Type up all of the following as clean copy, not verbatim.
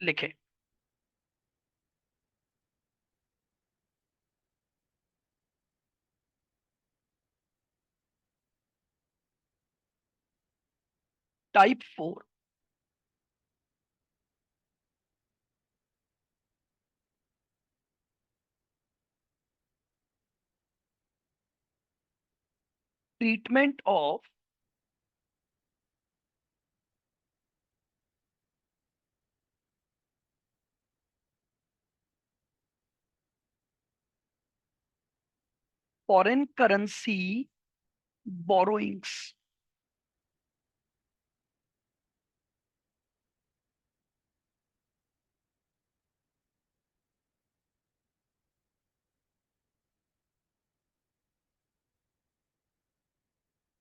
लिखें। Type 4। Treatment of foreign currency borrowings.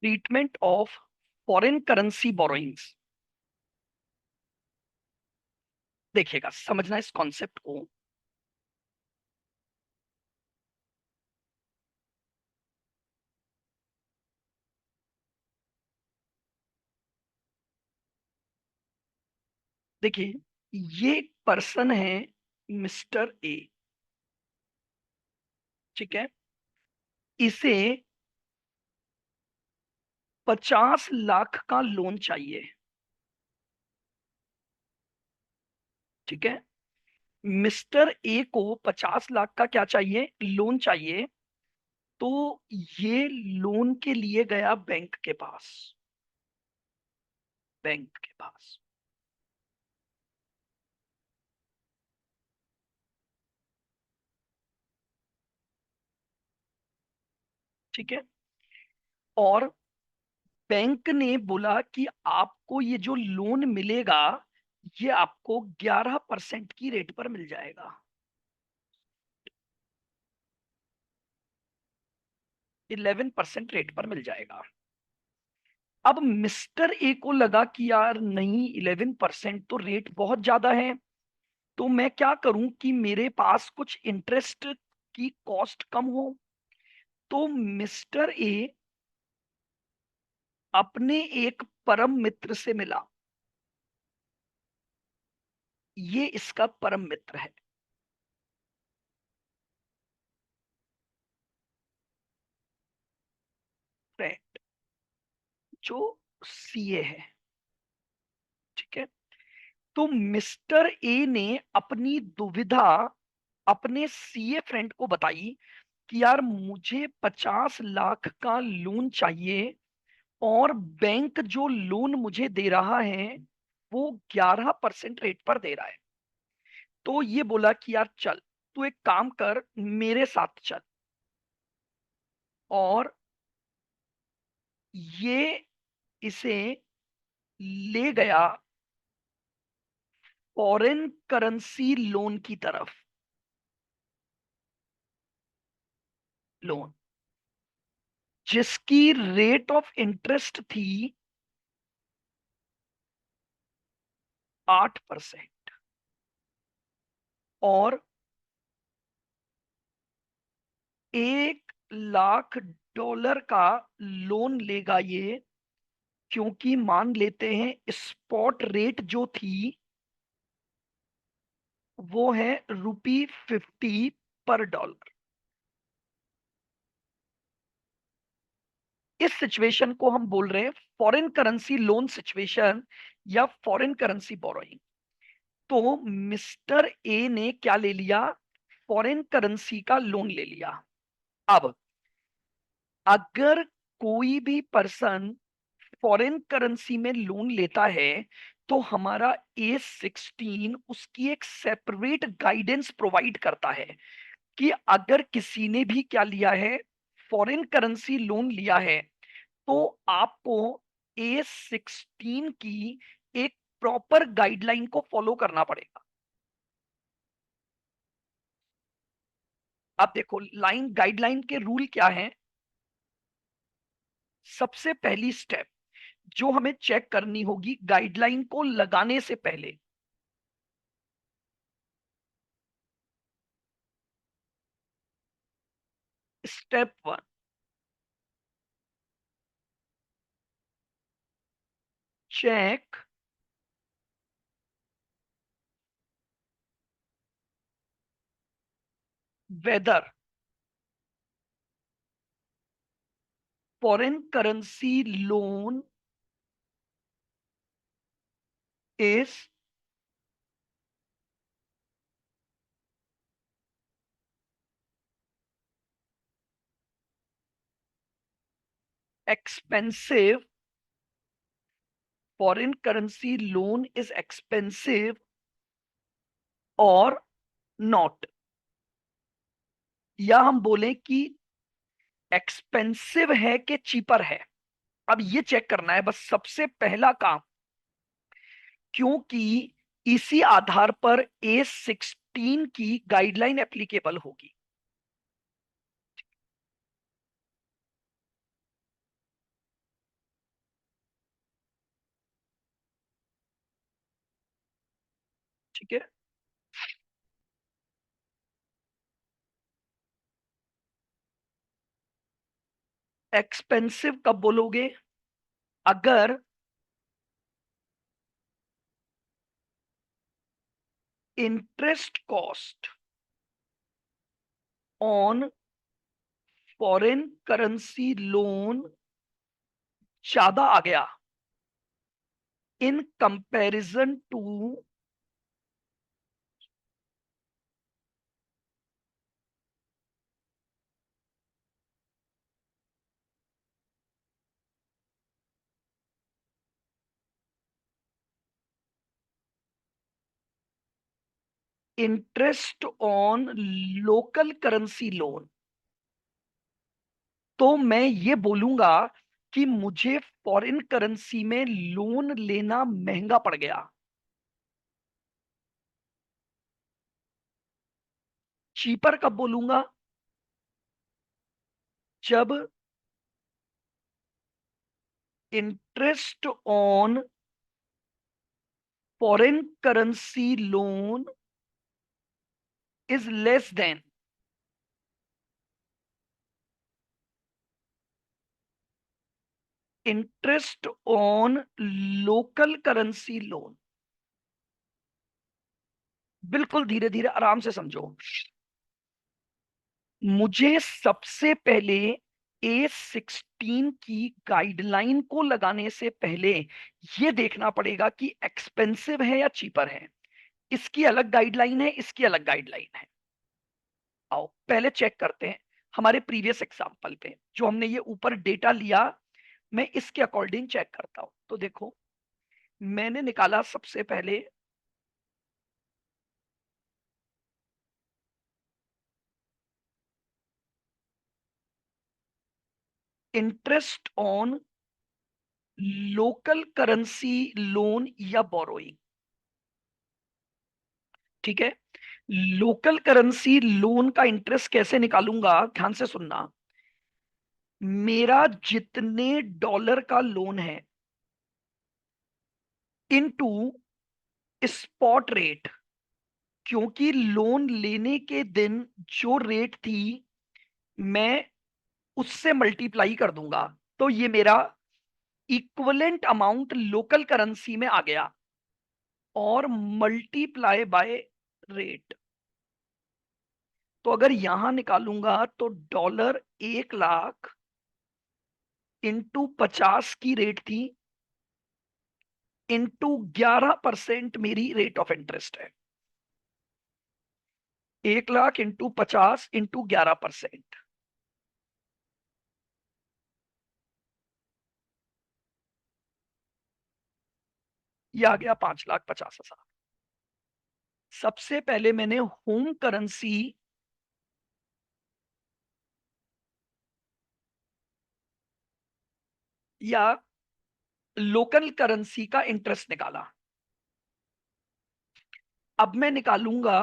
Treatment of foreign currency borrowings. देखिएगा, समझना इस कॉन्सेप्ट को। देखिए, ये पर्सन है मिस्टर ए। ठीक है। इसे 50 लाख का लोन चाहिए। ठीक है। मिस्टर ए को 50 लाख का क्या चाहिए? लोन चाहिए। तो ये लोन के लिए गया बैंक के पास। बैंक के पास। ठीक है। और बैंक ने बोला कि आपको ये जो लोन मिलेगा, ये आपको 11% की रेट पर मिल जाएगा। 11% रेट पर मिल जाएगा। अब मिस्टर ए को लगा कि यार नहीं, 11% तो रेट बहुत ज्यादा है। तो मैं क्या करूं कि मेरे पास कुछ इंटरेस्ट की कॉस्ट कम हो। तो मिस्टर ए अपने एक परम मित्र से मिला। ये इसका परम मित्र है, फ्रेंड, जो सीए है। ठीक है। तो मिस्टर ए ने अपनी दुविधा अपने सीए फ्रेंड को बताई कि यार मुझे 50 लाख का लोन चाहिए, और बैंक जो लोन मुझे दे रहा है वो 11% रेट पर दे रहा है। तो ये बोला कि यार चल, तू एक काम कर, मेरे साथ चल। और ये इसे ले गया फॉरेन करेंसी लोन की तरफ। लोन जिसकी रेट ऑफ इंटरेस्ट थी 8%। और 1 लाख डॉलर का लोन लेगा ये, क्योंकि मान लेते हैं स्पॉट रेट जो थी वो है ₹50 पर डॉलर। इस सिचुएशन को हम बोल रहे हैं फॉरेन करेंसी लोन सिचुएशन या फॉरेन करेंसी बोरोइंग। तो मिस्टर ए ने क्या ले लिया? फॉरेन करेंसी का लोन ले लिया। अब अगर कोई भी पर्सन फॉरेन करेंसी में लोन लेता है, तो हमारा A16 उसकी एक सेपरेट गाइडेंस प्रोवाइड करता है कि अगर किसी ने भी क्या लिया है, फॉरेन करेंसी लोन लिया है, तो आपको A16 की एक प्रॉपर गाइडलाइन को फॉलो करना पड़ेगा। अब देखो, लाइन गाइडलाइन के रूल क्या है। सबसे पहली स्टेप जो हमें चेक करनी होगी गाइडलाइन को लगाने से पहले, step 1, check whether foreign currency loan is expensive, foreign currency loan is expensive or not, या हम बोलें कि एक्सपेंसिव है कि चीपर है। अब ये चेक करना है बस सबसे पहला काम, क्योंकि इसी आधार पर A16 की गाइडलाइन एप्लीकेबल होगी। ठीक है, एक्सपेंसिव कब बोलोगे? अगर interest cost on foreign currency loan ज्यादा आ गया in comparison to interest on local currency loan, तो मैं ये बोलूंगा कि मुझे फॉरेन करेंसी में लोन लेना महंगा पड़ गया। चीपर कब बोलूंगा? जब interest on foreign currency loan is less than interest on local currency loan. बिल्कुल धीरे धीरे आराम से समझो। मुझे सबसे पहले A16 की गाइडलाइन को लगाने से पहले ये देखना पड़ेगा कि एक्सपेंसिव है या चीपर है। इसकी अलग गाइडलाइन है, इसकी अलग गाइडलाइन है। आओ पहले चेक करते हैं हमारे प्रीवियस एग्जांपल पे जो हमने ये ऊपर डेटा लिया, मैं इसके अकॉर्डिंग चेक करता हूं। तो देखो, मैंने निकाला सबसे पहले interest on local currency loan या बोरोइंग। ठीक है, लोकल करेंसी लोन का इंटरेस्ट कैसे निकालूंगा, ध्यान से सुनना। मेरा जितने डॉलर का लोन है इनटू स्पॉट रेट, क्योंकि लोन लेने के दिन जो रेट थी मैं उससे मल्टीप्लाई कर दूंगा, तो ये मेरा इक्विवेलेंट अमाउंट लोकल करेंसी में आ गया और मल्टीप्लाई बाय रेट। तो अगर यहां निकालूंगा तो डॉलर 1 लाख इंटू 50 की रेट थी, इंटू 11% मेरी रेट ऑफ इंटरेस्ट है। 1 लाख इंटू 50 इंटू 11%, ये आ गया 5,50,000। सबसे पहले मैंने होम करेंसी या लोकल करेंसी का इंटरेस्ट निकाला। अब मैं निकालूंगा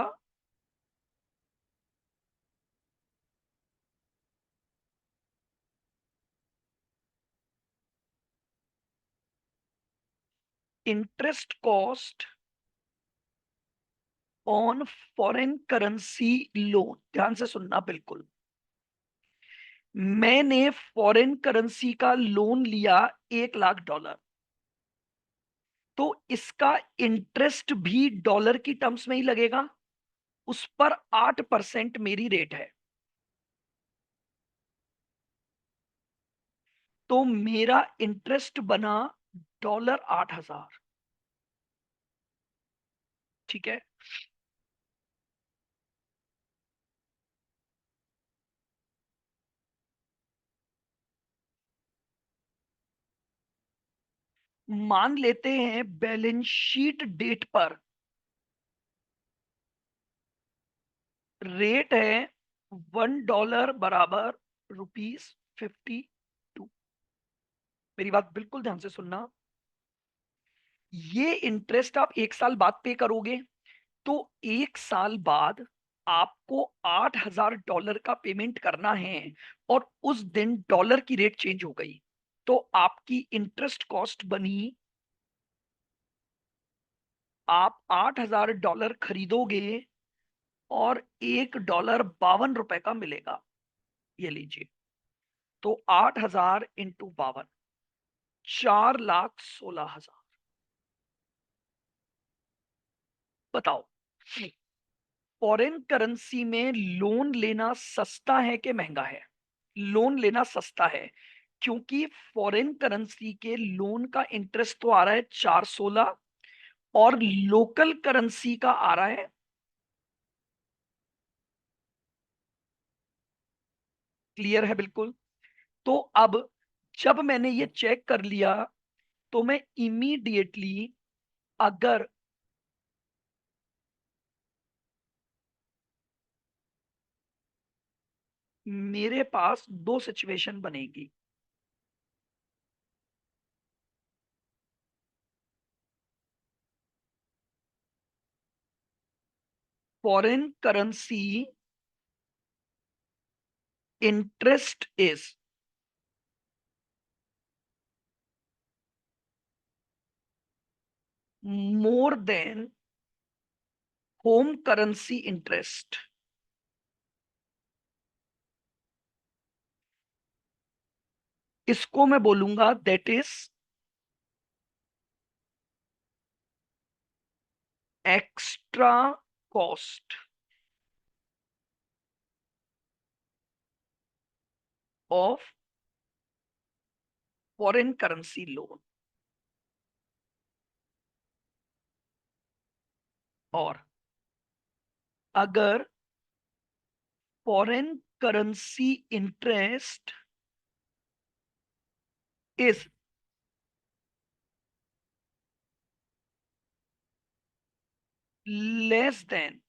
interest cost on foreign currency loan. ध्यान से सुनना बिल्कुल, मैंने फॉरेन करेंसी का लोन लिया 1 लाख डॉलर, तो इसका इंटरेस्ट भी डॉलर की टर्म्स में ही लगेगा। उस पर 8% मेरी रेट है, तो मेरा इंटरेस्ट बना $8,000। ठीक है। मान लेते हैं बैलेंस शीट डेट पर रेट है $1 बराबर ₹52। मेरी बात बिल्कुल ध्यान से सुनना। ये इंटरेस्ट आप 1 साल बाद पे करोगे, तो 1 साल बाद आपको $8,000 का पेमेंट करना है, और उस दिन डॉलर की रेट चेंज हो गई, तो आपकी इंटरेस्ट कॉस्ट बनी, आप $8,000 खरीदोगे और $1 52 का मिलेगा। ये लीजिए, तो 8,000 इंटू 52, 4,16,000। बताओ, फॉरेन करेंसी में लोन लेना सस्ता है कि महंगा है? लोन लेना सस्ता है, क्योंकि फॉरेन करेंसी के लोन का इंटरेस्ट तो आ रहा है 416, और लोकल करेंसी का आ रहा है, क्लियर है बिल्कुल। तो अब जब मैंने ये चेक कर लिया, तो मैं इमीडिएटली, अगर मेरे पास दो सिचुएशन बनेगी, foreign currency interest is more than home currency interest, इसको मैं बोलूंगा that is extra cost of foreign currency loan. और अगर foreign currency interest is less than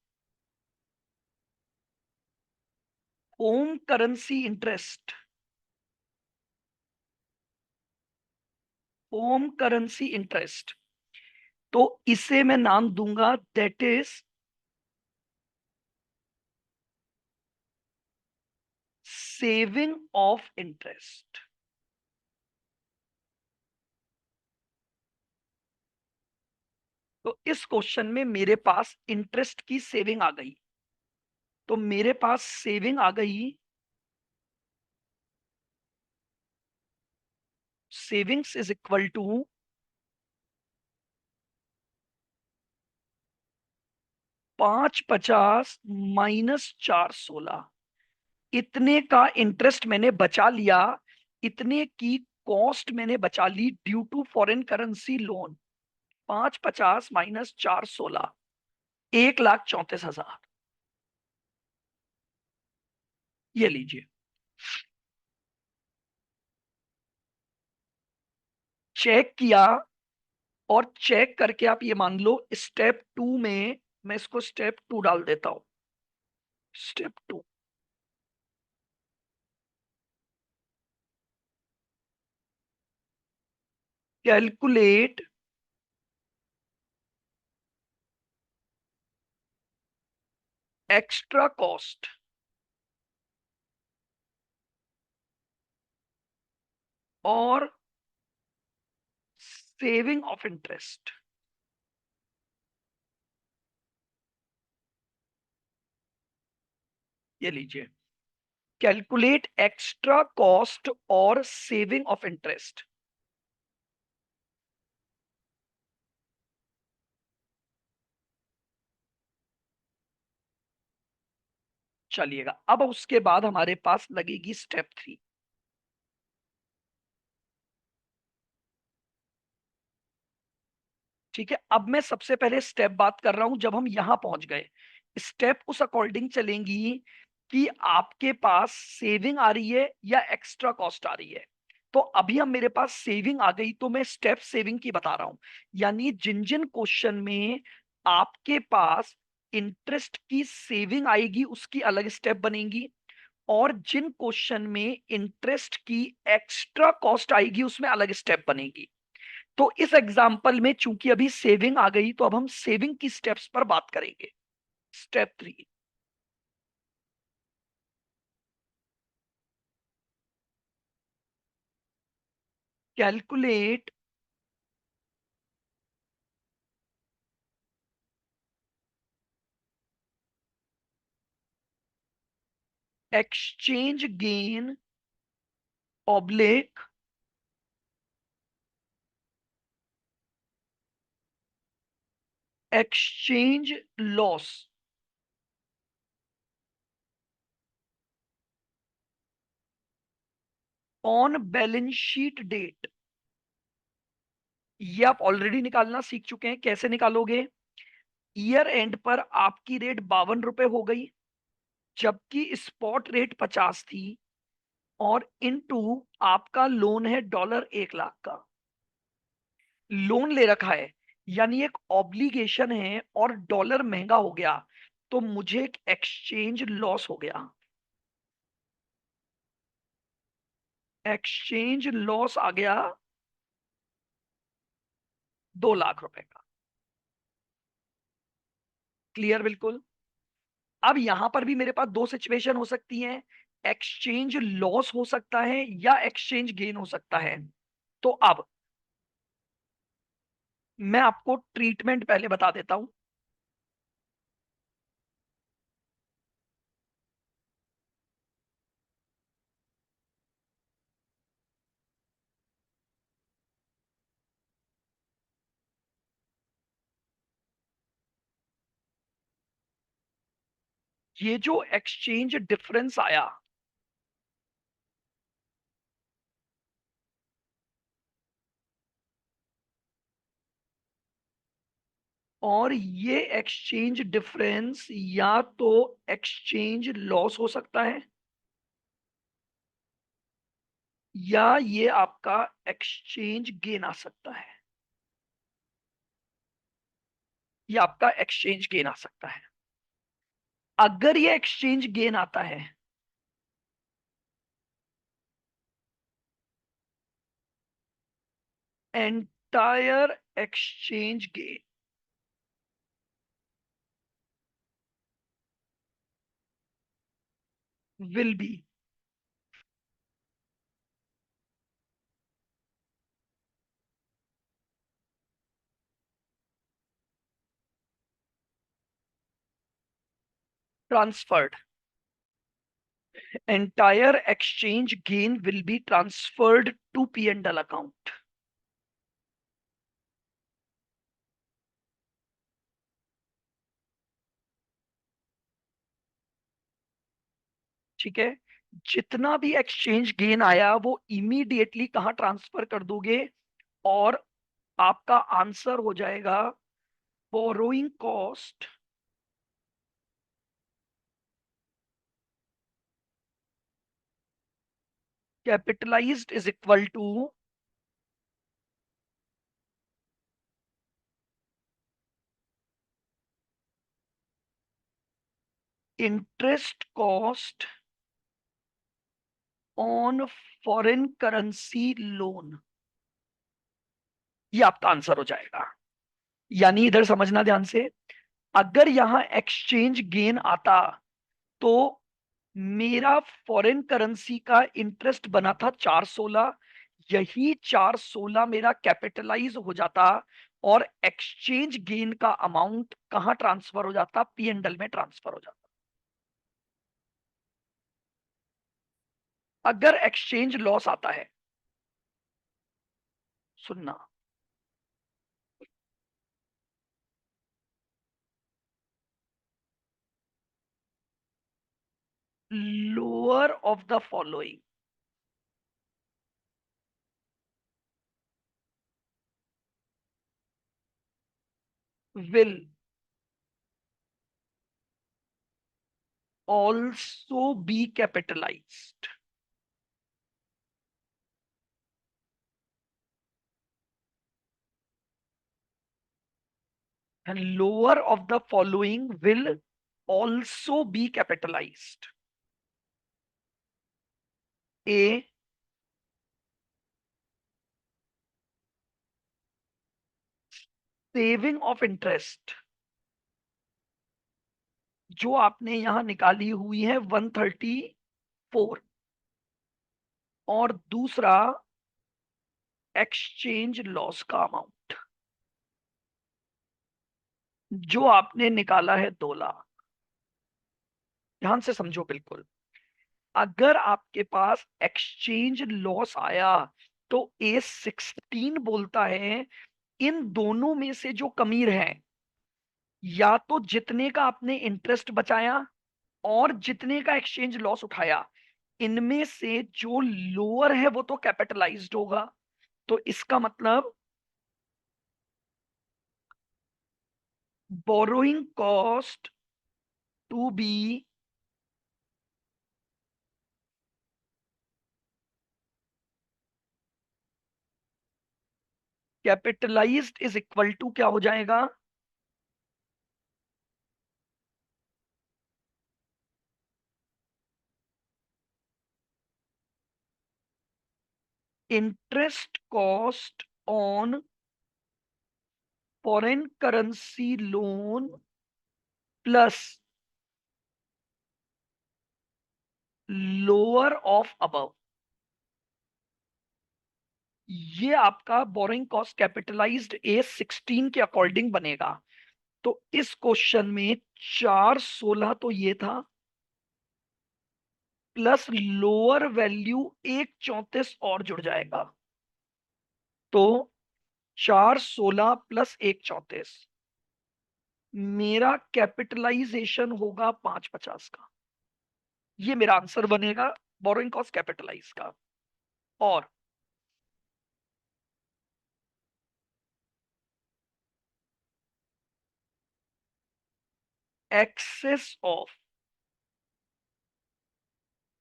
home currency interest, home currency interest, तो इसे मैं नाम दूंगा that is saving of interest. तो इस क्वेश्चन में मेरे पास इंटरेस्ट की सेविंग आ गई, तो मेरे पास सेविंग आ गई। सेविंग्स इज इक्वल टू 550 -416, इतने का इंटरेस्ट मैंने बचा लिया, इतने की कॉस्ट मैंने बचा ली due to foreign currency loan. 550 -416, 1,34,000। ये लीजिए, चेक किया, और चेक करके आप ये मान लो स्टेप 2 में, मैं इसको स्टेप 2 डाल देता हूं। स्टेप 2, कैलकुलेट एक्स्ट्रा कॉस्ट और सेविंग ऑफ इंटरेस्ट। ये लीजिए, कैलकुलेट एक्स्ट्रा कॉस्ट और सेविंग ऑफ इंटरेस्ट। चलिएगा, अब उसके बाद हमारे पास लगेगी स्टेप 3। ठीक है, अब मैं सबसे पहले स्टेप बात कर रहा हूं जब हम यहां पहुंच गए। स्टेप उस अकॉर्डिंग चलेंगी कि आपके पास सेविंग आ रही है या एक्स्ट्रा कॉस्ट आ रही है। तो अभी हम मेरे पास सेविंग आ गई तो मैं स्टेप सेविंग की बता रहा हूं। यानी जिन जिन क्वेश्चन में आपके पास इंटरेस्ट की सेविंग आएगी उसकी अलग स्टेप बनेगी, और जिन क्वेश्चन में इंटरेस्ट की एक्स्ट्रा कॉस्ट आएगी उसमें अलग स्टेप बनेगी। तो इस एग्जाम्पल में चूंकि अभी सेविंग आ गई तो अब हम सेविंग की स्टेप्स पर बात करेंगे। Step 3, calculate exchange gain oblique exchange loss on balance sheet date. ये आप ऑलरेडी निकालना सीख चुके हैं। कैसे निकालोगे? ईयर एंड पर आपकी रेट 52 रुपए हो गई, जबकि स्पॉट रेट 50 थी, और इनटू आपका लोन है $1 लाख का। लोन ले रखा है यानी एक ऑब्लिगेशन है, और डॉलर महंगा हो गया तो मुझे एक एक्सचेंज लॉस हो गया। एक्सचेंज लॉस आ गया 2 लाख रुपए का। क्लियर बिल्कुल। अब यहां पर भी मेरे पास दो सिचुएशन हो सकती हैं। एक्सचेंज लॉस हो सकता है या एक्सचेंज गेन हो सकता है। तो अब मैं आपको ट्रीटमेंट पहले बता देता हूं। ये जो एक्सचेंज डिफरेंस आया, और ये एक्सचेंज डिफरेंस या तो एक्सचेंज लॉस हो सकता है, या ये आपका एक्सचेंज गेन आ सकता है। ये आपका एक्सचेंज गेन आ सकता है। अगर ये एक्सचेंज गेन आता है, entire exchange gain will be transferred. Entire exchange gain will be transferred to P and L account. ठीक है, जितना भी एक्सचेंज गेन आया वो इमीडिएटली कहाँ ट्रांसफर कर दोगे, और आपका आंसर हो जाएगा borrowing cost capitalized is equal to interest cost on foreign currency loan. ये आपका आंसर हो जाएगा। यानी इधर समझना ध्यान से, अगर यहां एक्सचेंज गेन आता तो मेरा फॉरेन करेंसी का इंटरेस्ट बना था 416, यही 416 मेरा कैपिटलाइज हो जाता, और एक्सचेंज गेन का अमाउंट कहां ट्रांसफर हो जाता? पी एंड एल में ट्रांसफर हो जाता। अगर एक्सचेंज लॉस आता है, सुनना, lower of the following will also be capitalized. And lower of the following will also be capitalized. A, saving of interest, जो आपने यहां निकाली हुई है 134, और दूसरा एक्सचेंज लॉस का अमाउंट जो आपने निकाला है 2 लाख। ध्यान से समझो बिल्कुल, अगर आपके पास एक्सचेंज लॉस आया तो A16 बोलता है इन दोनों में से जो कमीर है, या तो जितने का आपने इंटरेस्ट बचाया और जितने का एक्सचेंज लॉस उठाया, इनमें से जो लोअर है वो तो कैपिटलाइज्ड होगा। तो इसका मतलब borrowing cost to be capitalized is equal to क्या हो जाएगा? Interest cost on foreign currency loan plus lower of above. ये आपका बोरिंग कॉस्ट कैपिटलाइज्ड A16 के अकॉर्डिंग बनेगा। तो इस क्वेश्चन में 416 तो ये था, प्लस लोअर वैल्यू 134 और जुड़ जाएगा। तो 416 प्लस 134, मेरा कैपिटलाइजेशन होगा 550 का। ये मेरा आंसर बनेगा बोरोइंग कॉस्ट कैपिटलाइज का। और excess of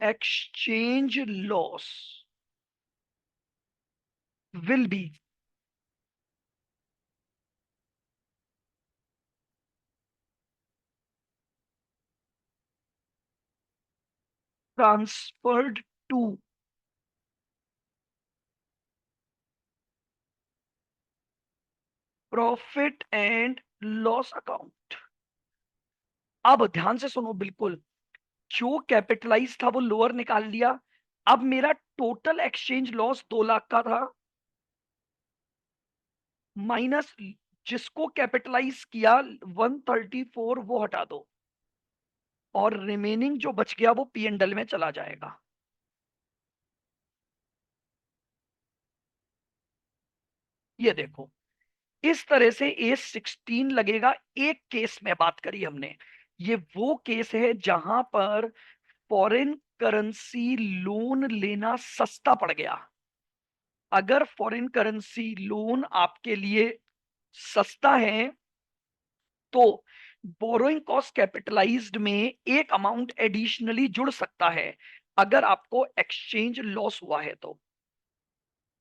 exchange loss will be transferred to profit and loss account. अब ध्यान से सुनो बिल्कुल, जो कैपिटलाइज था वो लोअर निकाल लिया। अब मेरा टोटल एक्सचेंज लॉस 2 लाख का था, माइनस जिसको कैपिटलाइज किया 134 वो हटा दो, और रिमेनिंग जो बच गया वो P&L में चला जाएगा। ये देखो, इस तरह से A16 लगेगा। एक केस में बात करी हमने, ये वो केस है जहां पर फॉरेन करेंसी लोन लेना सस्ता पड़ गया। अगर फॉरेन करेंसी लोन आपके लिए सस्ता है तो बोरोइंग कॉस्ट कैपिटलाइज्ड में एक अमाउंट एडिशनली जुड़ सकता है, अगर आपको एक्सचेंज लॉस हुआ है तो।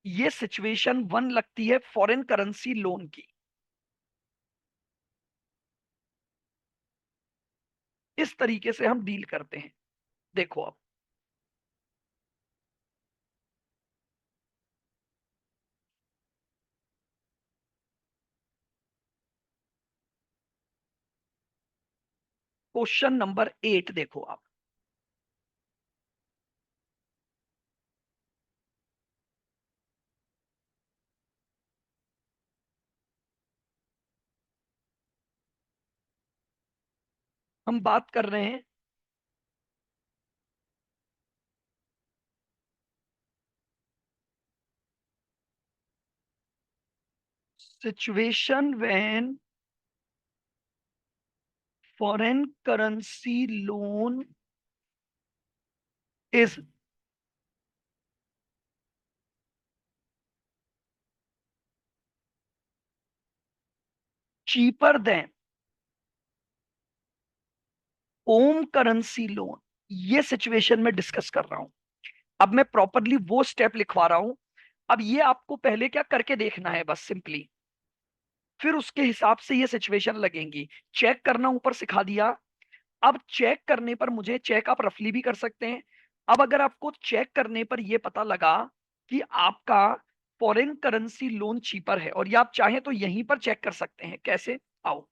ये सिचुएशन 1 लगती है फॉरेन करेंसी लोन की। इस तरीके से हम डील करते हैं। देखो अब क्वेश्चन नंबर 8 देखो आप। हम बात कर रहे हैं situation when foreign currency loan is cheaper than home currency loan, ये सिचुएशन में डिस्कस कर रहा हूं। अब मैं प्रॉपरली वो स्टेप लिखवा रहा हूं। अब ये आपको पहले क्या करके देखना है, बस सिंपली, फिर उसके हिसाब से ये सिचुएशन लगेंगी। चेक करना ऊपर सिखा दिया। अब चेक करने पर, मुझे चेक आप रफली भी कर सकते हैं। अब अगर आपको चेक करने पर यह पता लगा कि आपका फॉरेन करेंसी लोन चीपर है, और ये आप चाहें तो यहीं पर चेक कर सकते हैं। कैसे? आओ।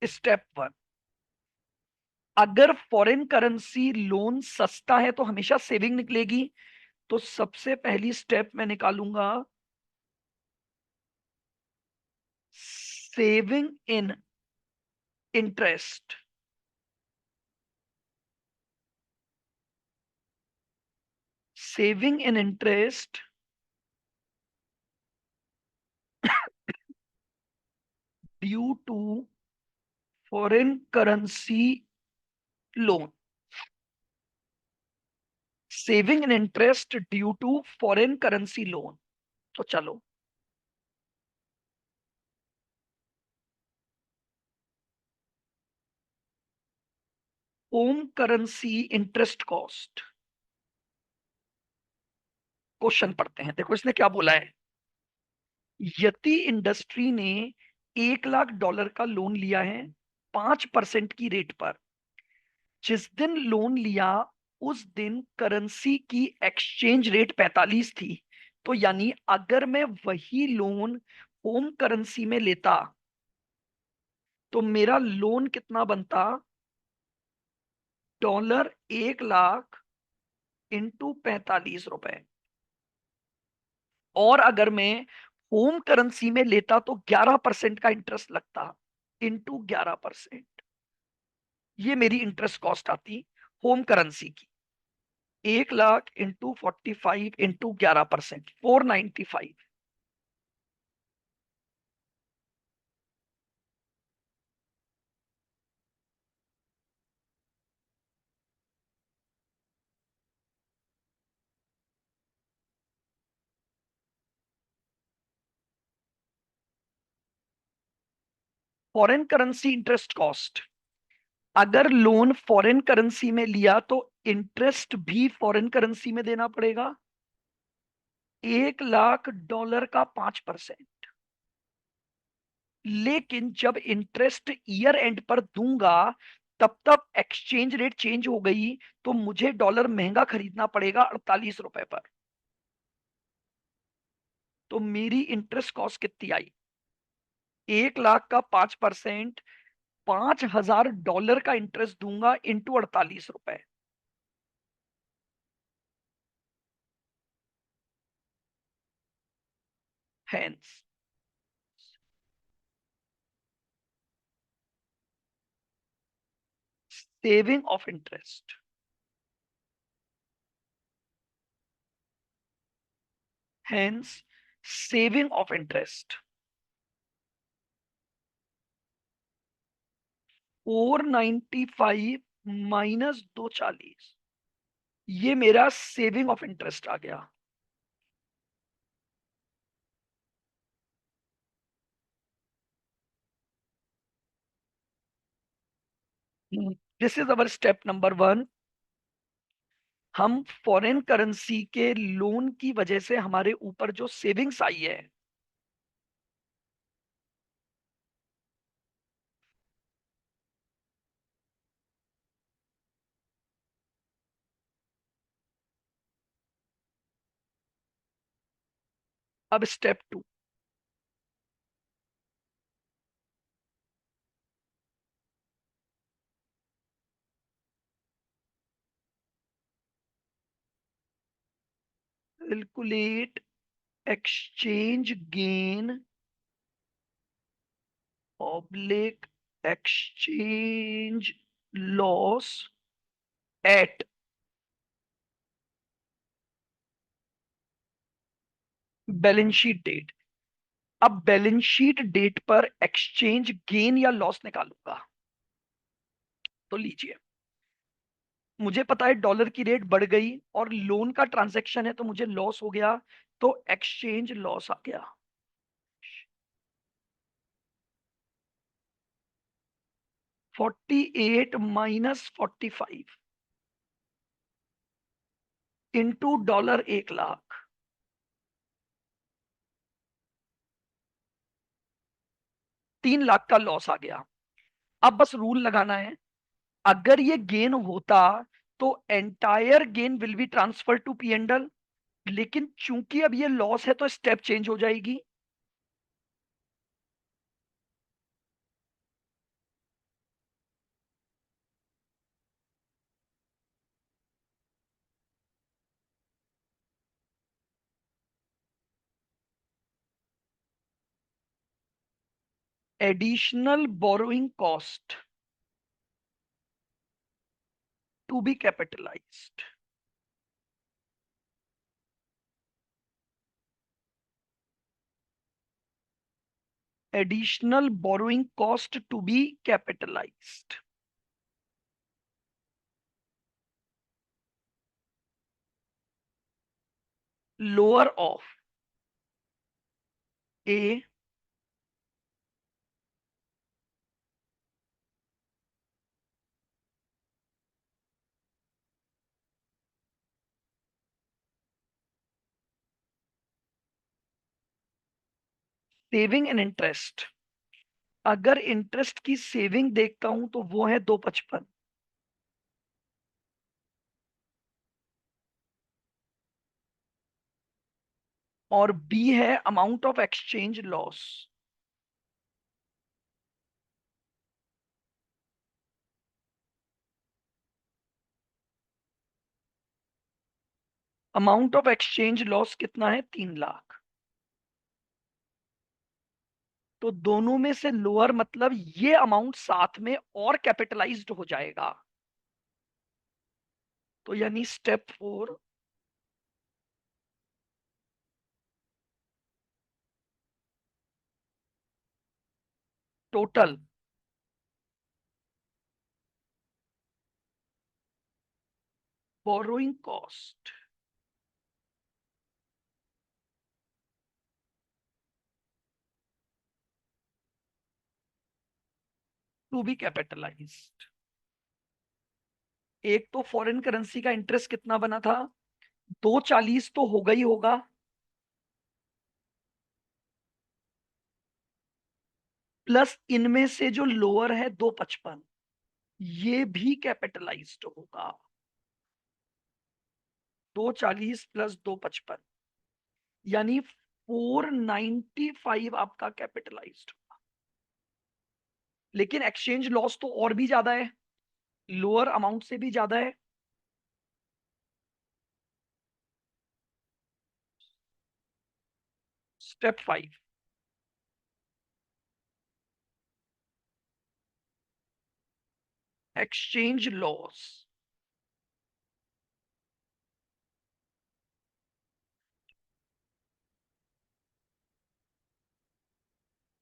स्टेप वन, अगर फॉरेन करेंसी लोन सस्ता है तो हमेशा सेविंग निकलेगी। तो सबसे पहली स्टेप मैं निकालूंगा saving in interest. Saving in interest due to foreign currency loan. Saving in interest due to foreign currency loan. तो चलो, home currency interest cost, question पढ़ते हैं। देखो इसने क्या बोला है। यति इंडस्ट्री ने 1 लाख डॉलर का लोन लिया है 5% की रेट पर। जिस दिन लोन लिया उस दिन करेंसी की एक्सचेंज रेट 45 थी। तो यानी अगर मैं वही लोन होम करेंसी में लेता तो मेरा लोन कितना बनता? $1 इंटू 45 रुपए। और अगर मैं होम करेंसी में लेता तो 11% का इंटरेस्ट लगता, इंटू 11%। ये मेरी इंटरेस्ट कॉस्ट आती होम करेंसी की। 1 lakh into 45 into 11%, 495। Foreign currency interest cost, अगर लोन फॉरेन करेंसी में लिया तो इंटरेस्ट भी फॉरेन करेंसी में देना पड़ेगा। 1 लाख डॉलर का 5%। लेकिन जब इंटरेस्ट ईयर एंड पर दूंगा तब तब एक्सचेंज रेट चेंज हो गई, तो मुझे डॉलर महंगा खरीदना पड़ेगा 48 रुपए पर। तो मेरी इंटरेस्ट कॉस्ट कितनी आई? 1 लाख का 5%, $5,000 का इंटरेस्ट दूंगा इंटू 48 रुपए। Hence saving of interest, hence saving of interest 495 minus 240, ये मेरा सेविंग ऑफ इंटरेस्ट आ गया। This is our step number 1। हम फॉरेन करेंसी के लोन की वजह से हमारे ऊपर जो सेविंग्स आई है, अब step 2। Calculate exchange gain oblique exchange loss at balance sheet date. अब बैलेंस शीट डेट पर एक्सचेंज गेन या लॉस निकालूंगा। तो लीजिए, मुझे पता है डॉलर की रेट बढ़ गई और लोन का ट्रांजैक्शन है तो मुझे लॉस हो गया, तो एक्सचेंज लॉस आ गया। 48 minus 45 into dollar 1 lakh, 3 lakh का लॉस आ गया। अब बस रूल लगाना है, अगर ये गेन होता तो entire gain will be transfer to P and L, लेकिन चूंकि अब ये लॉस है तो स्टेप चेंज हो जाएगी। Additional borrowing cost to be capitalised. Additional borrowing cost to be capitalised. Lower of A saving and interest. अगर इंटरेस्ट की सेविंग देखता हूं तो वो है 255, और बी है amount of exchange loss. Amount of exchange loss कितना है? 3 लाख। तो दोनों में से लोअर मतलब ये अमाउंट साथ में और कैपिटलाइज्ड हो जाएगा। तो यानी step 4, total borrowing cost to be capitalized. एक तो फॉरेन करेंसी का इंटरेस्ट कितना बना था? 240 तो होगा ही होगा, प्लस इनमें से जो लोअर है 255, ये भी कैपिटलाइज्ड होगा। 240 प्लस 255 यानी 495 आपका कैपिटलाइज्ड। लेकिन एक्सचेंज लॉस तो और भी ज्यादा है, लोअर अमाउंट से भी ज्यादा है। Step 5, exchange loss.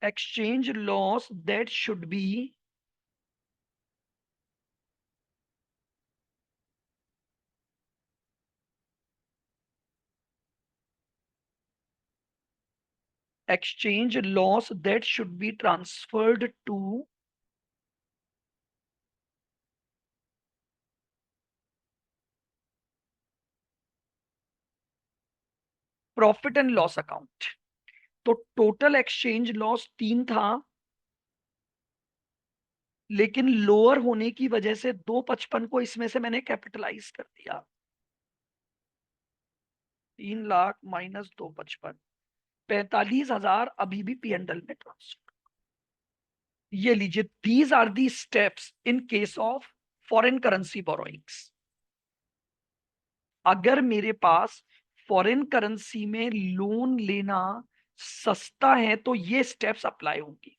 Exchange loss that should be exchange loss that should be transferred to profit and loss account. तो टोटल एक्सचेंज लॉस 3 था, लेकिन लोअर होने की वजह से 255 को इसमें से मैंने कैपिटलाइज कर दिया। 3 लाख माइनस 255, 45,000 अभी भी पीएनडल में ट्रांसफर। ये लीजिए, these are the steps in case of foreign currency borrowings. अगर मेरे पास फॉरेन करेंसी में लोन लेना सस्ता है तो ये स्टेप्स अप्लाई होंगी।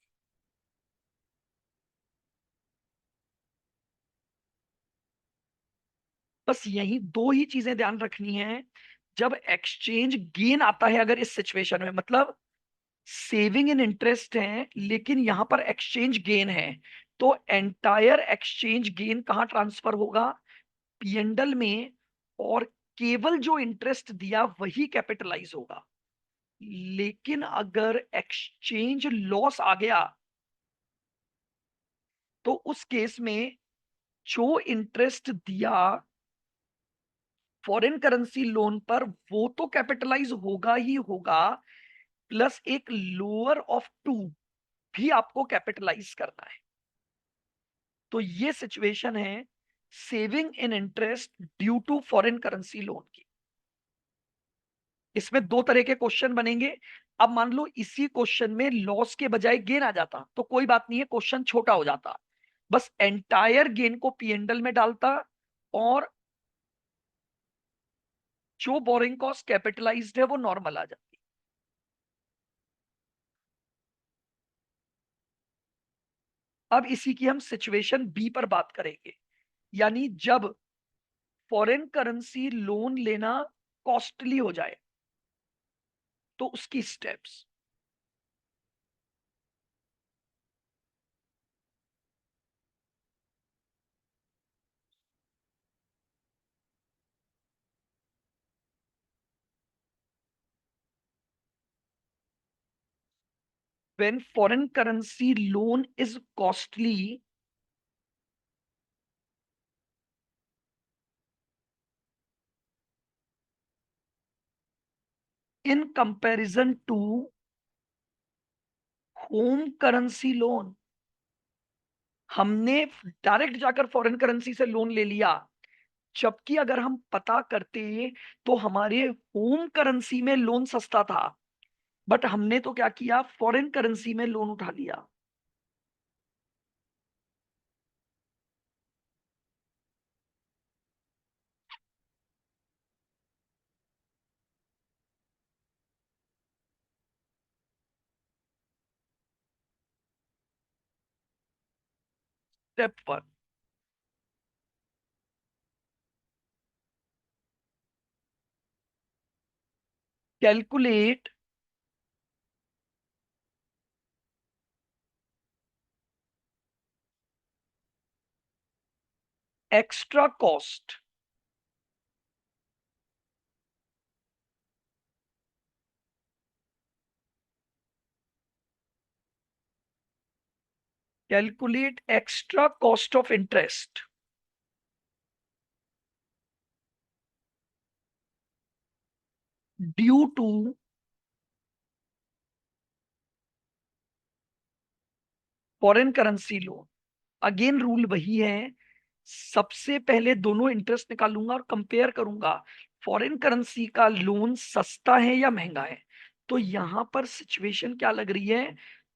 बस यही दो ही चीजें ध्यान रखनी है। जब एक्सचेंज गेन आता है अगर इस सिचुएशन में, मतलब सेविंग इन इंटरेस्ट है, लेकिन यहां पर एक्सचेंज गेन है। तो एंटायर एक्सचेंज गेन कहाँ ट्रांसफर होगा? पीएनडल में। और केवल जो इंटरेस्ट दिया वही कैपिटलाइज होगा। लेकिन अगर एक्सचेंज लॉस आ गया तो उस केस में जो इंटरेस्ट दिया फॉरेन करेंसी लोन पर वो तो कैपिटलाइज होगा ही होगा, प्लस एक लोअर ऑफ टू भी आपको कैपिटलाइज करना है। तो ये सिचुएशन है saving in interest due to foreign currency loan की। इसमें दो तरह के क्वेश्चन बनेंगे। अब मान लो इसी क्वेश्चन में लॉस के बजाय गेन आ जाता तो कोई बात नहीं है, क्वेश्चन छोटा हो जाता। बस एंटायर गेन को पीएनडल में डालता और जो बोरिंग कॉस्ट कैपिटलाइज्ड है वो नॉर्मल आ जाती। अब इसी की हम सिचुएशन बी पर बात करेंगे, यानी जब फॉरेन करेंसी लोन लेना कॉस्टली हो जाए तो उसकी steps. when foreign currency loan is costly in comparison to home currency loan. हमने डायरेक्ट जाकर फॉरेन करेंसी से लोन ले लिया, जबकि अगर हम पता करते तो हमारे होम करेंसी में लोन सस्ता था, बट हमने तो क्या किया, फॉरेन करेंसी में लोन उठा लिया। Step one, calculate extra cost. Calculate extra cost of interest due to foreign currency loan. Again rule वही है, सबसे पहले दोनों इंटरेस्ट निकालूंगा और कंपेयर करूंगा फॉरेन करेंसी का लोन सस्ता है या महंगा है। तो यहां पर सिचुएशन क्या लग रही है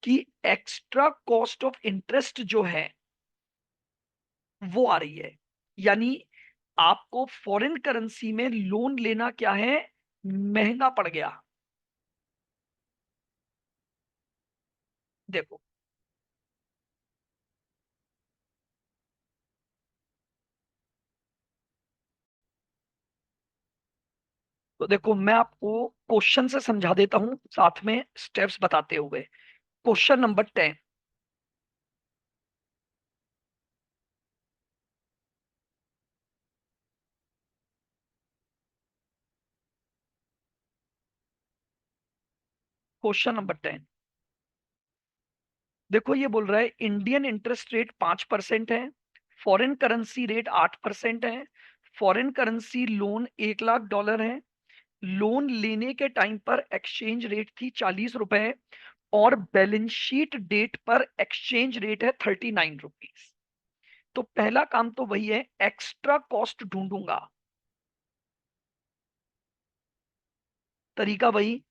कि एक्स्ट्रा कॉस्ट ऑफ इंटरेस्ट जो है वो आ रही है, यानी आपको फॉरेन करेंसी में लोन लेना क्या है, महंगा पड़ गया। देखो, तो देखो मैं आपको क्वेश्चन से समझा देता हूं साथ में स्टेप्स बताते हुए। Question number 10। क्वेश्चन नंबर 10, देखो ये बोल रहा है इंडियन इंटरेस्ट रेट 5% है, फॉरेन करेंसी रेट 8% है, foreign currency loan 1 lakh dollar है, लोन लेने के टाइम पर एक्सचेंज रेट थी 40 रुपए और बैलेंस शीट डेट पर एक्सचेंज रेट है 39 रुपीज। तो पहला काम तो वही है, एक्स्ट्रा कॉस्ट ढूंढूंगा। तरीका वही,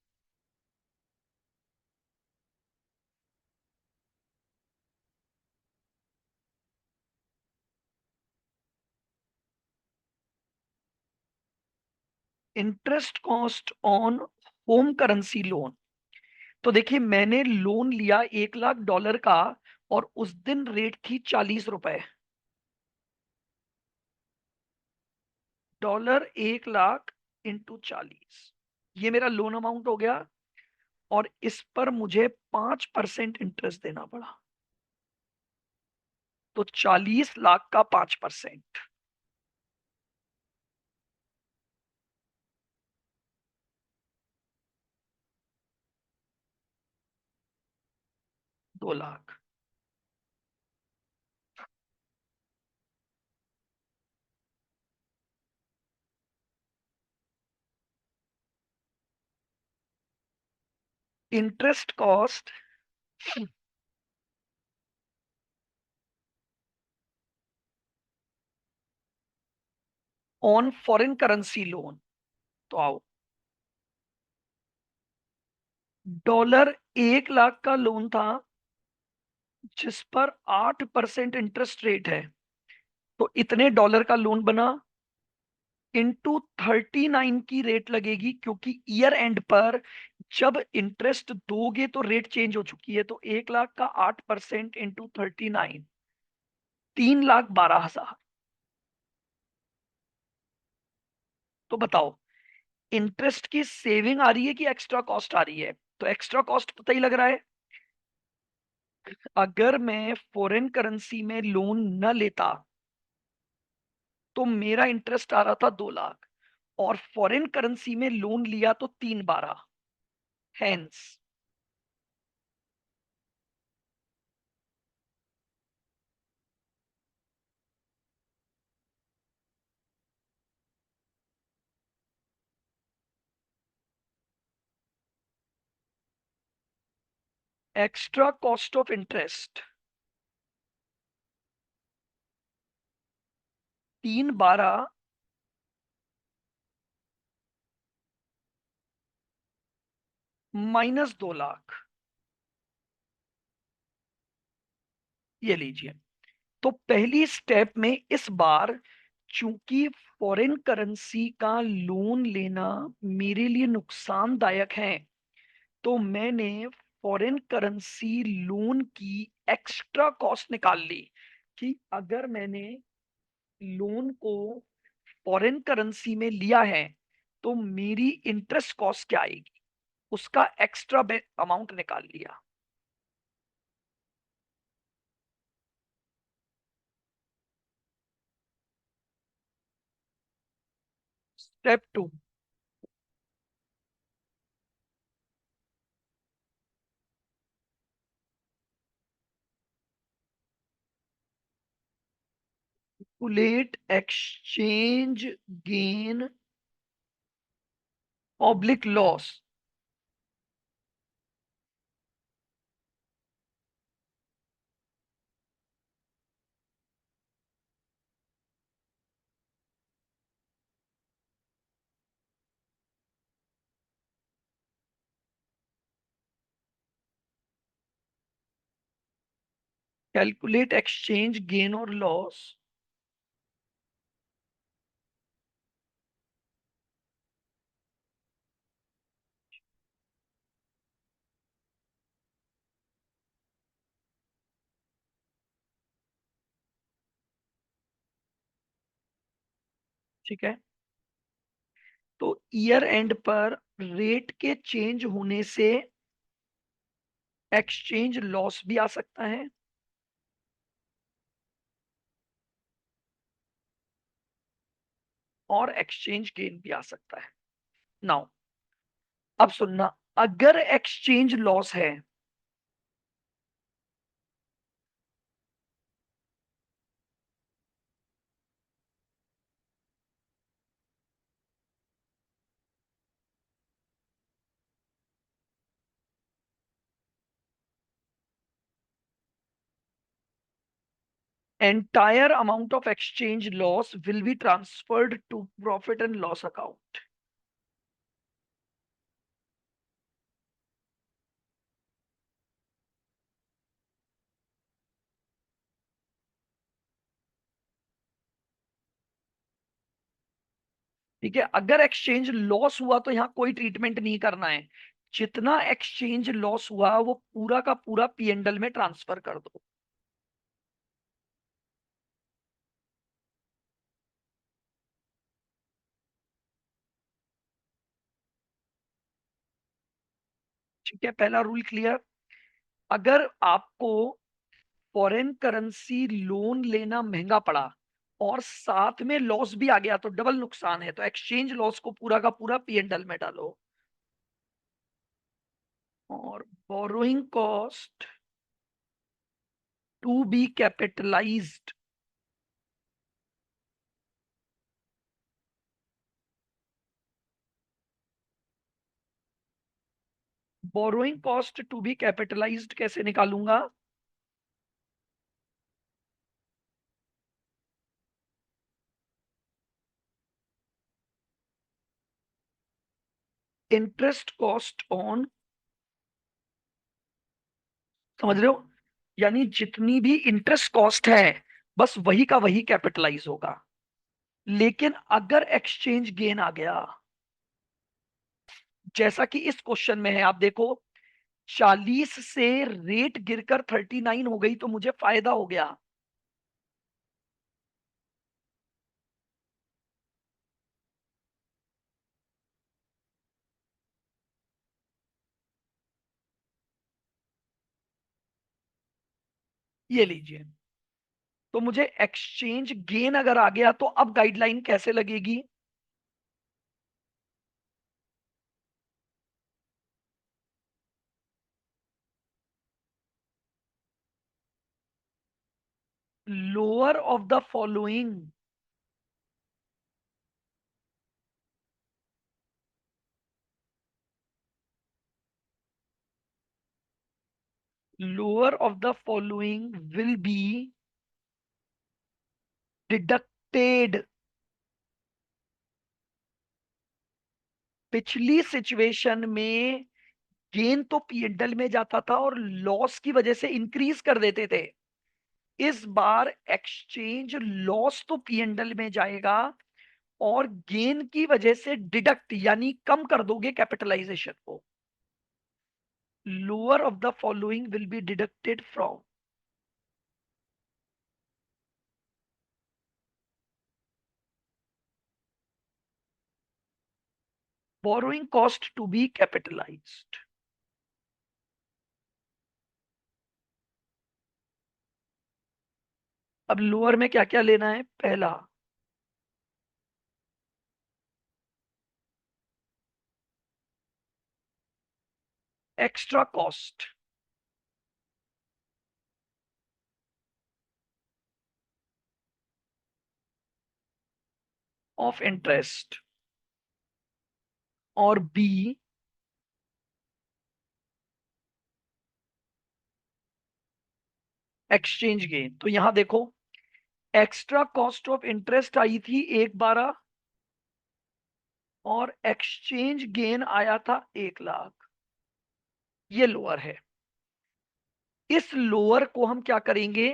interest cost on home currency loan. तो देखिए मैंने लोन लिया 1 लाख डॉलर का और उस दिन रेट थी 40 रुपए। डॉलर 1 लाख इंटू 40, ये मेरा लोन अमाउंट हो गया। और इस पर मुझे 5% इंटरेस्ट देना पड़ा। तो 40 लाख का 5%। 2 lakh. Interest cost on foreign currency loan. तो आओ, $1 लाख का लोन था जिस पर 8% इंटरेस्ट रेट है। तो इतने डॉलर का लोन बना, इंटू 39 की रेट लगेगी, क्योंकि ईयर एंड पर जब इंटरेस्ट दोगे तो रेट चेंज हो चुकी है। तो 1 लाख का 8% इंटू 39, 3,12,000। तो बताओ, इंटरेस्ट की सेविंग आ रही है कि एक्स्ट्रा कॉस्ट आ रही है? तो एक्स्ट्रा कॉस्ट पता ही लग रहा है। अगर मैं फॉरेन करेंसी में लोन न लेता तो मेरा इंटरेस्ट आ रहा था 2 लाख, और फॉरेन करेंसी में लोन लिया तो 3,12। Hence extra cost of interest 3,12 minus 2 lakh. ये लीजिए। तो पहली स्टेप में इस बार, चूंकि फॉरेन करेंसी का लोन लेना मेरे लिए नुकसानदायक है, तो मैंने फॉरेन करेंसी लोन की एक्स्ट्रा कॉस्ट निकाल ली कि अगर मैंने लोन को फॉरेन करेंसी में लिया है तो मेरी इंटरेस्ट कॉस्ट क्या आएगी, उसका एक्स्ट्रा अमाउंट निकाल लिया। Step 2, calculate exchange gain oblique loss. Calculate exchange gain और लॉस। ठीक है। तो ईयर एंड पर रेट के चेंज होने से एक्सचेंज लॉस भी आ सकता है और एक्सचेंज गेन भी आ सकता है। नाउ अब सुनना, अगर एक्सचेंज लॉस है, entire amount of exchange loss will be transferred to profit and loss account। ठीक है, अगर एक्सचेंज लॉस हुआ तो यहाँ कोई ट्रीटमेंट नहीं करना है। जितना एक्सचेंज लॉस हुआ वो पूरा का पूरा पीएनडल में ट्रांसफर कर दो। ठीक है, पहला रूल क्लियर। अगर आपको फॉरेन करेंसी लोन लेना महंगा पड़ा और साथ में लॉस भी आ गया तो डबल नुकसान है, तो एक्सचेंज लॉस को पूरा का पूरा P&L में डालो। और borrowing cost to be capitalized, borrowing cost to be capitalized कैसे निकालूंगा? इंटरेस्ट कॉस्ट ऑन, समझ रहे हो, यानी जितनी भी इंटरेस्ट कॉस्ट है बस वही का वही कैपिटलाइज होगा। लेकिन अगर एक्सचेंज गेन आ गया, जैसा कि इस क्वेश्चन में है, आप देखो 40 से रेट गिरकर 39 हो गई तो मुझे फायदा हो गया। ये लीजिए, तो मुझे एक्सचेंज गेन अगर आ गया तो अब गाइडलाइन कैसे लगेगी? Lower of the following, lower of the following will be deducted. पिछली सिचुएशन में गेन तो P&L में जाता था और लॉस की वजह से इंक्रीज कर देते थे। इस बार एक्सचेंज लॉस तो P&L में जाएगा और गेन की वजह से डिडक्ट यानी कम कर दोगे कैपिटलाइजेशन को। Lower of the following will be deducted from borrowing cost to be capitalized. अब लोअर में क्या क्या लेना है? पहला, एक्स्ट्रा कॉस्ट ऑफ इंटरेस्ट, और बी एक्सचेंज गेन। तो यहां देखो, एक्स्ट्रा कॉस्ट ऑफ इंटरेस्ट आई थी 1/12 और एक्सचेंज गेन आया था 1 लाख। ये लोअर है। इस लोअर को हम क्या करेंगे?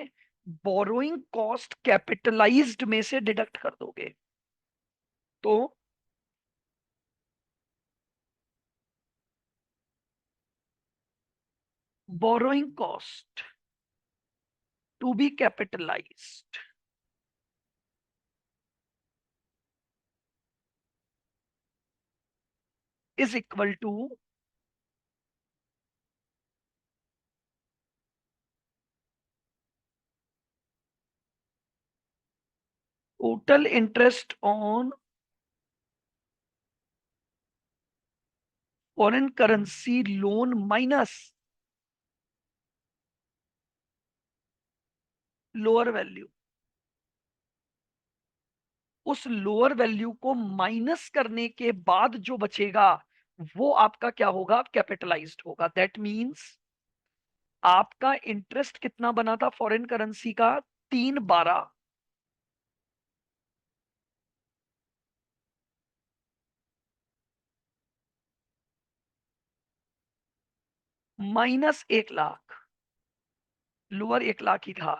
बोरोइंग कॉस्ट कैपिटलाइज्ड में से डिडक्ट कर दोगे। तो borrowing cost to be capitalized is equal to total interest on foreign currency loan minus lower value. उस लोअर वैल्यू को माइनस करने के बाद जो बचेगा वो आपका क्या होगा? कैपिटलाइज्ड होगा। दैट मीन्स आपका इंटरेस्ट कितना बना था फॉरेन करेंसी का? 3/12 माइनस 1 लाख, लोअर 1 लाख ही था।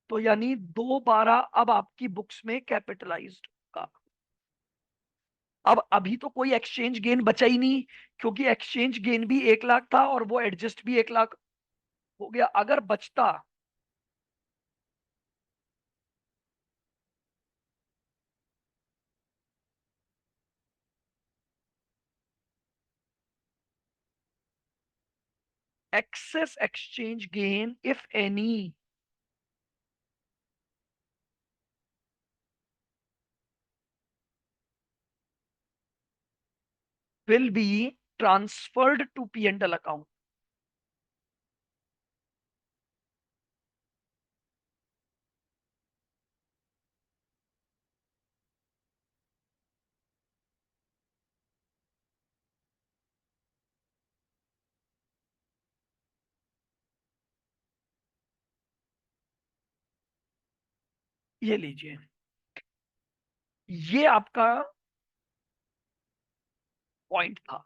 तो यानी 2/12 अब आपकी बुक्स में कैपिटलाइज्ड होगा। अब अभी तो कोई एक्सचेंज गेन बचा ही नहीं, क्योंकि एक्सचेंज गेन भी 1 लाख था और वो एडजस्ट भी 1 लाख हो गया। अगर बचता, excess exchange gain, if any, will be transferred to P&L account. ये लीजिए, ये आपका पॉइंट था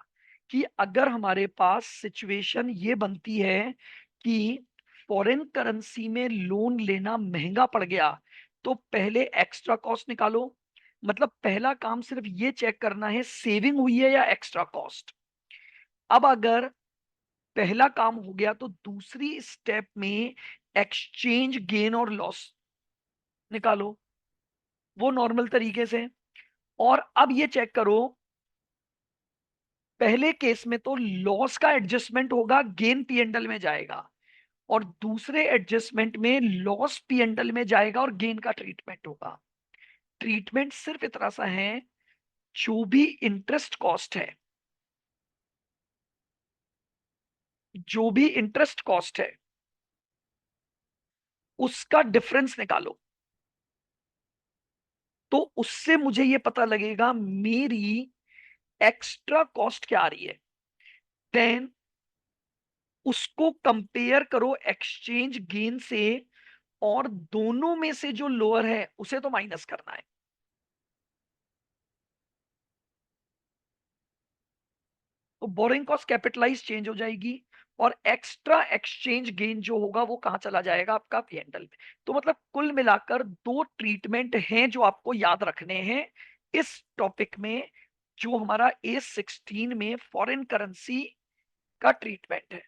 कि अगर हमारे पास सिचुएशन ये बनती है कि फॉरेन करेंसी में लोन लेना महंगा पड़ गया, तो पहले एक्स्ट्रा कॉस्ट निकालो। मतलब पहला काम सिर्फ ये चेक करना है सेविंग हुई है या एक्स्ट्रा कॉस्ट। अब अगर पहला काम हो गया तो दूसरी स्टेप में एक्सचेंज गेन और लॉस निकालो, वो नॉर्मल तरीके से। और अब ये चेक करो, पहले केस में तो लॉस का एडजस्टमेंट होगा, गेन पीएनडल में जाएगा, और दूसरे एडजस्टमेंट में लॉस पीएनडल में जाएगा और गेन का ट्रीटमेंट होगा। ट्रीटमेंट सिर्फ इतना सा है, जो भी इंटरेस्ट कॉस्ट है, जो भी इंटरेस्ट कॉस्ट है उसका डिफरेंस निकालो। तो उससे मुझे ये पता लगेगा मेरी एक्स्ट्रा कॉस्ट क्या आ रही है। देन उसको कंपेयर करो एक्सचेंज गेन से, और दोनों में से जो लोअर है उसे तो माइनस करना है। तो बोरिंग कॉस्ट कैपिटलाइज चेंज हो जाएगी, और एक्स्ट्रा एक्सचेंज गेन जो होगा वो कहां चला जाएगा, आपका पीएनडल में। तो मतलब कुल मिलाकर दो ट्रीटमेंट हैं जो आपको याद रखने हैं इस टॉपिक में, जो हमारा A16 में फॉरेन करेंसी का ट्रीटमेंट है।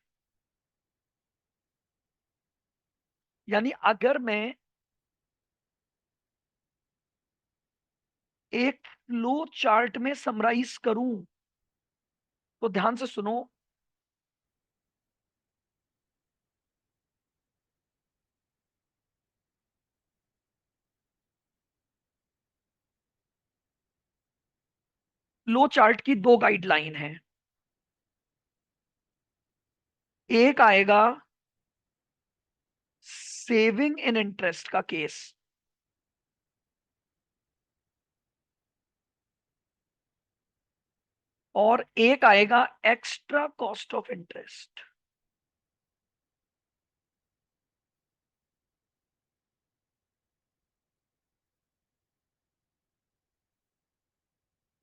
यानी अगर मैं एक फ्लो चार्ट में समराइज करूं, तो ध्यान से सुनो। फ्लो चार्ट की दो गाइडलाइन है। एक आएगा सेविंग इन इंटरेस्ट का केस, और एक आएगा एक्स्ट्रा कॉस्ट ऑफ इंटरेस्ट।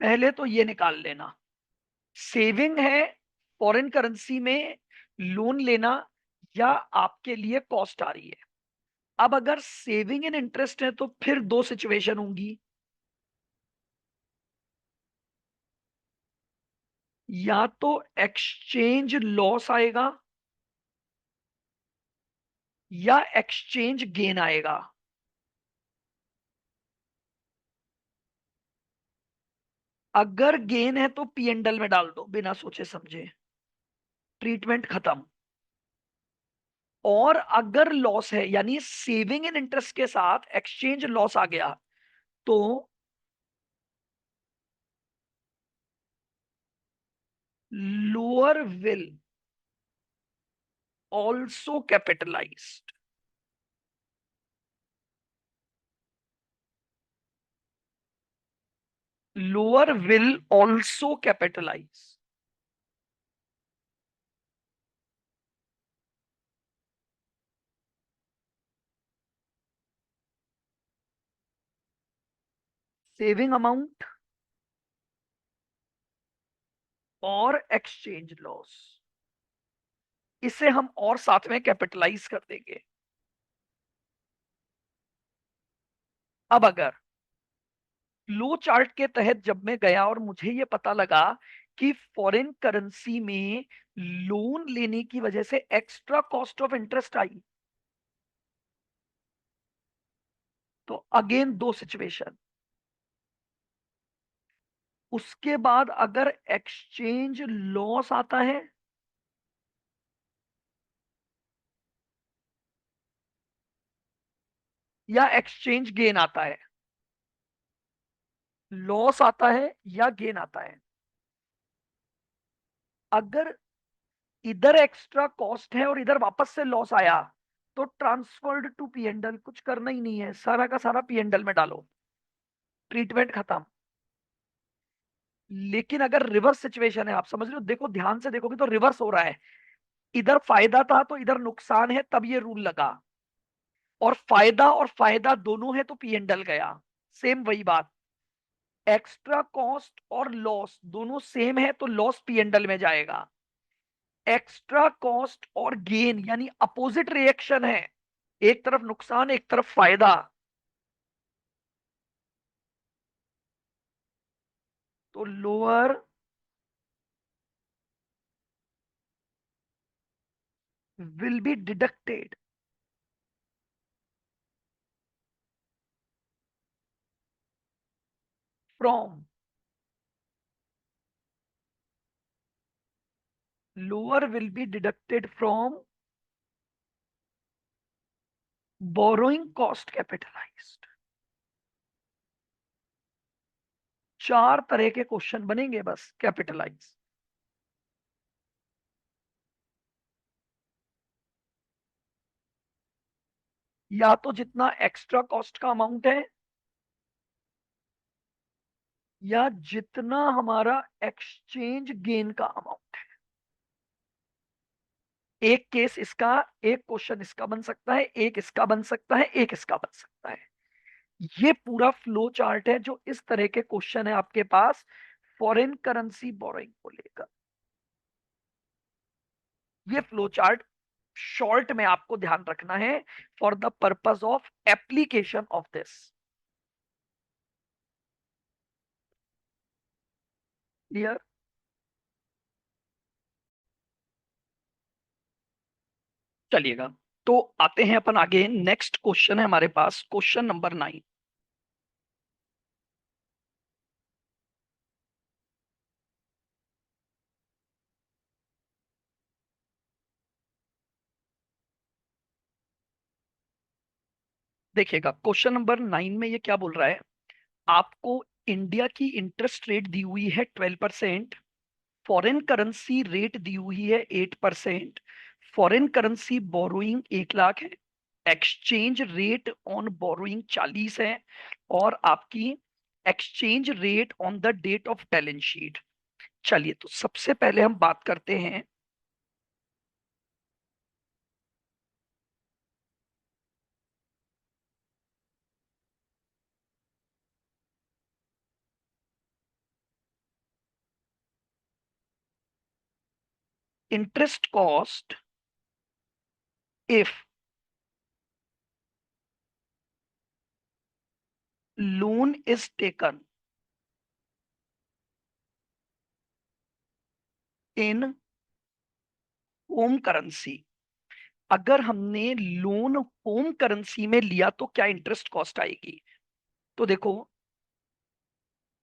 पहले तो ये निकाल लेना, सेविंग है फॉरेन करेंसी में लोन लेना, या आपके लिए कॉस्ट आ रही है। अब अगर सेविंग इन इंटरेस्ट है तो फिर दो सिचुएशन होंगी, या तो एक्सचेंज लॉस आएगा या एक्सचेंज गेन आएगा। अगर गेन है तो पीएनडल में डाल दो बिना सोचे समझे, ट्रीटमेंट खत्म। और अगर लॉस है, यानी सेविंग इन इंटरेस्ट के साथ एक्सचेंज लॉस आ गया, तो lower will also capitalized, lower will also capitalize. Saving amount और एक्सचेंज लॉस, इसे हम और साथ में कैपिटलाइज कर देंगे। अब अगर फ्लो चार्ट के तहत जब मैं गया और मुझे ये पता लगा कि फॉरेन करेंसी में लोन लेने की वजह से एक्स्ट्रा कॉस्ट ऑफ इंटरेस्ट आई, तो अगेन दो सिचुएशन। उसके बाद अगर एक्सचेंज लॉस आता है, या एक्सचेंज गेन आता है, लॉस आता है या गेन आता है। अगर इधर एक्स्ट्रा कॉस्ट है और इधर वापस से लॉस आया तो ट्रांसफर्ड टू पीएनडल, कुछ करना ही नहीं है, सारा का सारा पीएनडल में डालो, ट्रीटमेंट खत्म। लेकिन अगर रिवर्स सिचुएशन है, आप समझ रहे हो, देखो ध्यान से देखोगे तो रिवर्स हो रहा है, इधर फायदा था तो इधर नुकसान है, तब ये रूल लगा, और फायदा दोनों है तो पीएनडल गया। सेम वही बात, एक्स्ट्रा कॉस्ट और लॉस दोनों सेम है तो लॉस पीएनडल में जाएगा। एक्स्ट्रा कॉस्ट और गेन यानी अपोजिट रिएक्शन है, एक तरफ नुकसान एक तरफ फायदा, तो lower will be deducted from, lower will be deducted from borrowing cost capitalised. चार तरह के क्वेश्चन बनेंगे बस कैपिटलाइज। या तो जितना एक्स्ट्रा कॉस्ट का अमाउंट है, या जितना हमारा एक्सचेंज गेन का अमाउंट। एक केस इसका, एक क्वेश्चन इसका बन सकता है, एक इसका बन सकता है, एक इसका बन सकता है। ये पूरा फ्लो चार्ट है जो इस तरह के क्वेश्चन है आपके पास फॉरेन करेंसी बोरोइंग को लेकर। ये फ्लो चार्ट शॉर्ट में आपको ध्यान रखना है for the purpose of application of this. Clear? चलिएगा, तो आते हैं अपन आगे, नेक्स्ट क्वेश्चन है हमारे पास, क्वेश्चन नंबर 9। देखिएगा क्वेश्चन नंबर 9 में ये क्या बोल रहा है, आपको इंडिया की इंटरेस्ट रेट दी हुई है 12%, फॉरेन करेंसी रेट दी हुई है 8%, फॉरेन करेंसी बोरोइंग 1 लाख है, एक्सचेंज रेट ऑन बोरोइंग 40 है, और आपकी exchange rate on the date of balance sheet. चलिए तो सबसे पहले हम बात करते हैं interest cost if loan is taken in home currency. अगर हमने लोन होम करेंसी में लिया तो क्या इंटरेस्ट कॉस्ट आएगी। तो देखो,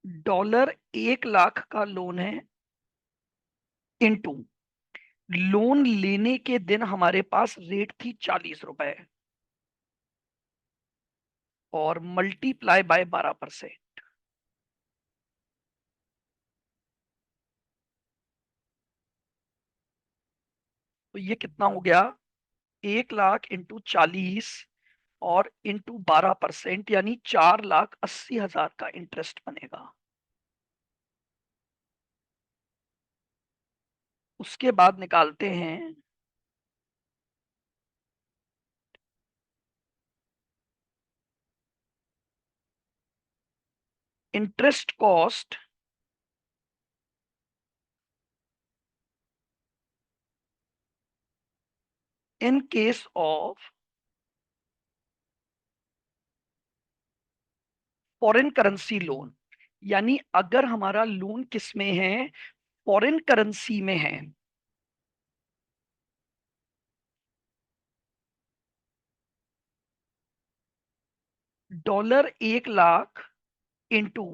$1 का लोन है, इनटू लोन लेने के दिन हमारे पास रेट थी 40 रुपए, और मल्टीप्लाई बाय 12%। तो ये कितना हो गया, 1 लाख इंटू 40 और इंटू 12%, यानी 4,80,000 का इंटरेस्ट बनेगा। उसके बाद निकालते हैं interest cost in case of foreign currency loan, यानी अगर हमारा लोन किस में है, फॉरेन करेंसी में है। $1 लाख इंटू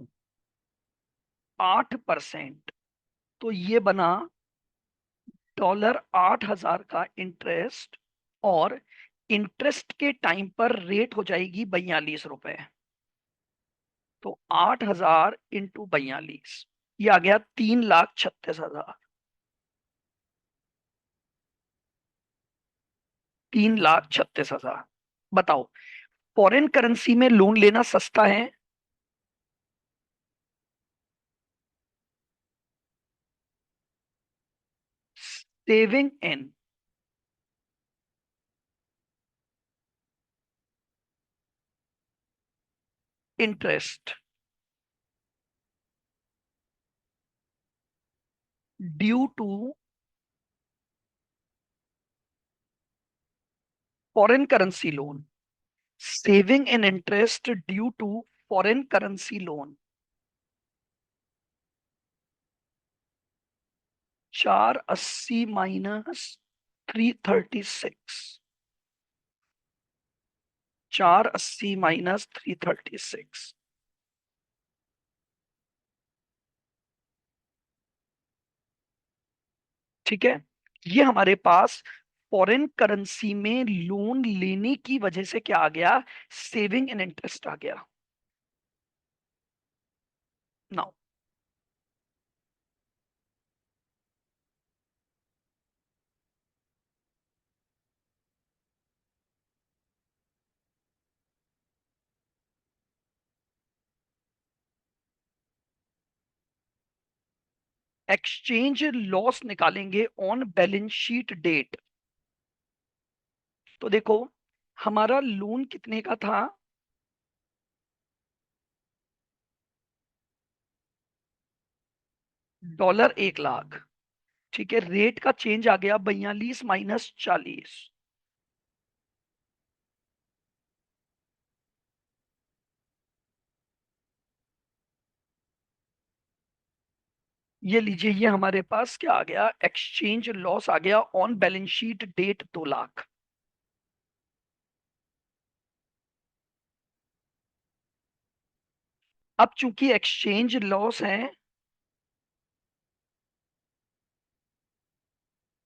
8%, तो ये बना $8,000 का इंटरेस्ट, और इंटरेस्ट के टाइम पर रेट हो जाएगी 42 रुपए। तो 8,000 × 42, ये आ गया 3,36,000। 3,36,000। बताओ, फॉरेन करेंसी में लोन लेना सस्ता है? Saving in interest due to foreign currency loan. Saving in interest due to foreign currency loan. 480 -336। 480 -336। ठीक है, ये हमारे पास फॉरेन करेंसी में लोन लेने की वजह से क्या आ गया? सेविंग इन इंटरेस्ट आ गया। नाउ, एक्सचेंज लॉस निकालेंगे ऑन बैलेंस शीट डेट। तो देखो, हमारा लोन कितने का था? $1,00,000। ठीक है, रेट का चेंज आ गया 42 - 40। ये लीजिए, ये हमारे पास क्या आ गया? एक्सचेंज लॉस आ गया on balance sheet date 2 lakh. अब चूंकि एक्सचेंज लॉस है,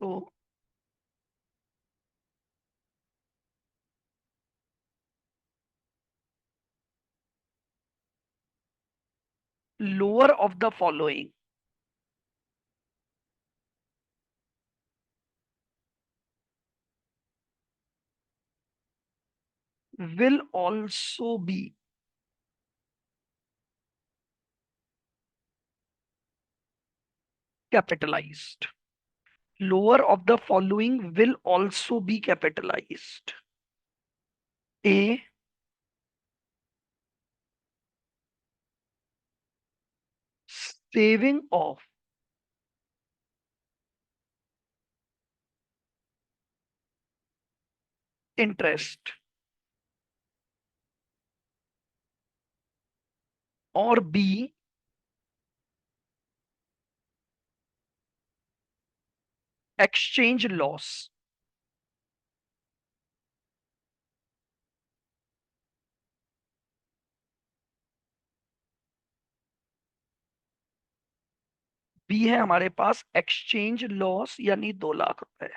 तो lower of the following will also be capitalized. Lower of the following will also be capitalized. A, saving of interest, और B, exchange loss। B है हमारे पास exchange loss, यानी 2 लाख रुपए।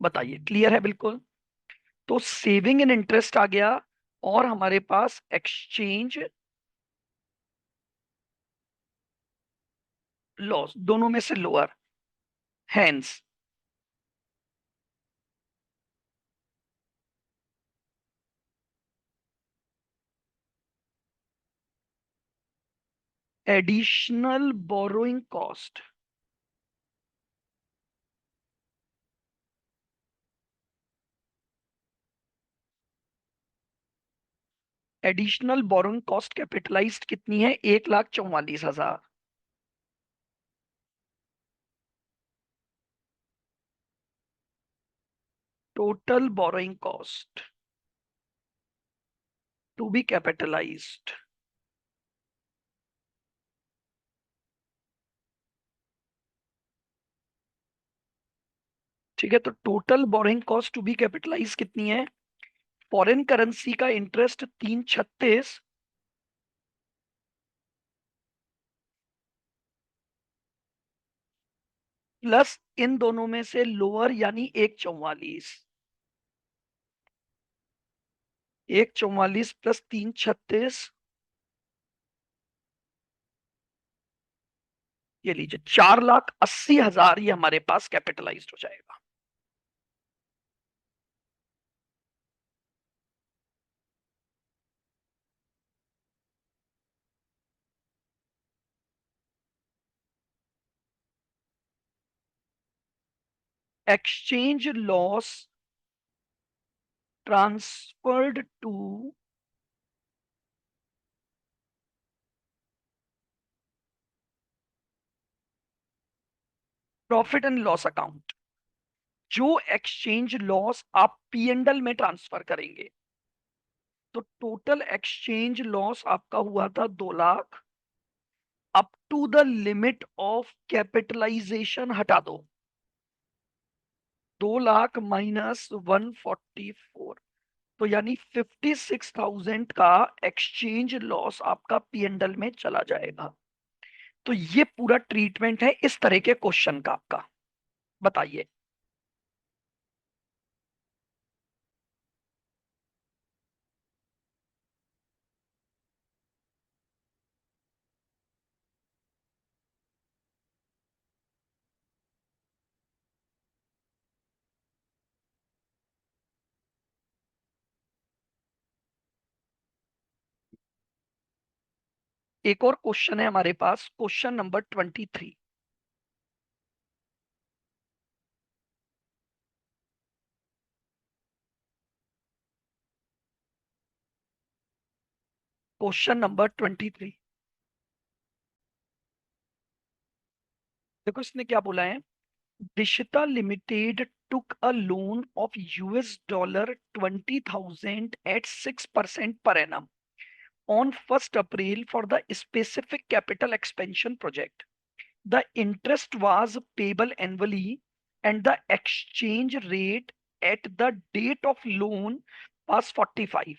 बताइए, क्लियर है बिल्कुल? तो सेविंग इन इंटरेस्ट आ गया, और हमारे पास एक्सचेंज लॉस, दोनों में से lower. Hence additional borrowing cost. Additional borrowing cost capitalized कितनी है? 1,44,000। Total borrowing cost to be capitalised. ठीक है, तो total borrowing cost to be capitalize कितनी है? फॉरेन करेंसी का इंटरेस्ट 336, प्लस इन दोनों में से लोअर यानी 144। 144 प्लस 336, ये लीजिए 4,80,000 ये हमारे पास कैपिटलाइज्ड हो जाएगा। Exchange loss transferred to profit and loss account. जो एक्सचेंज लॉस आप P&L में ट्रांसफर करेंगे, तो टोटल एक्सचेंज लॉस आपका हुआ था 2 lakh. Up to the limit of capitalization हटा दो, 2 लाख माइनस 144, तो यानी 56,000 का एक्सचेंज लॉस आपका P&L में चला जाएगा। तो ये पूरा ट्रीटमेंट है इस तरह के क्वेश्चन का आपका। बताइए। एक और क्वेश्चन है हमारे पास, क्वेश्चन नंबर 23। क्वेश्चन नंबर 23, देखो इसने क्या बोला है। Dishita limited took a loan of $20,000 at 6% per annum on 1st April for the specific capital expansion project. The interest was payable annually and the exchange rate at the date of loan was 45.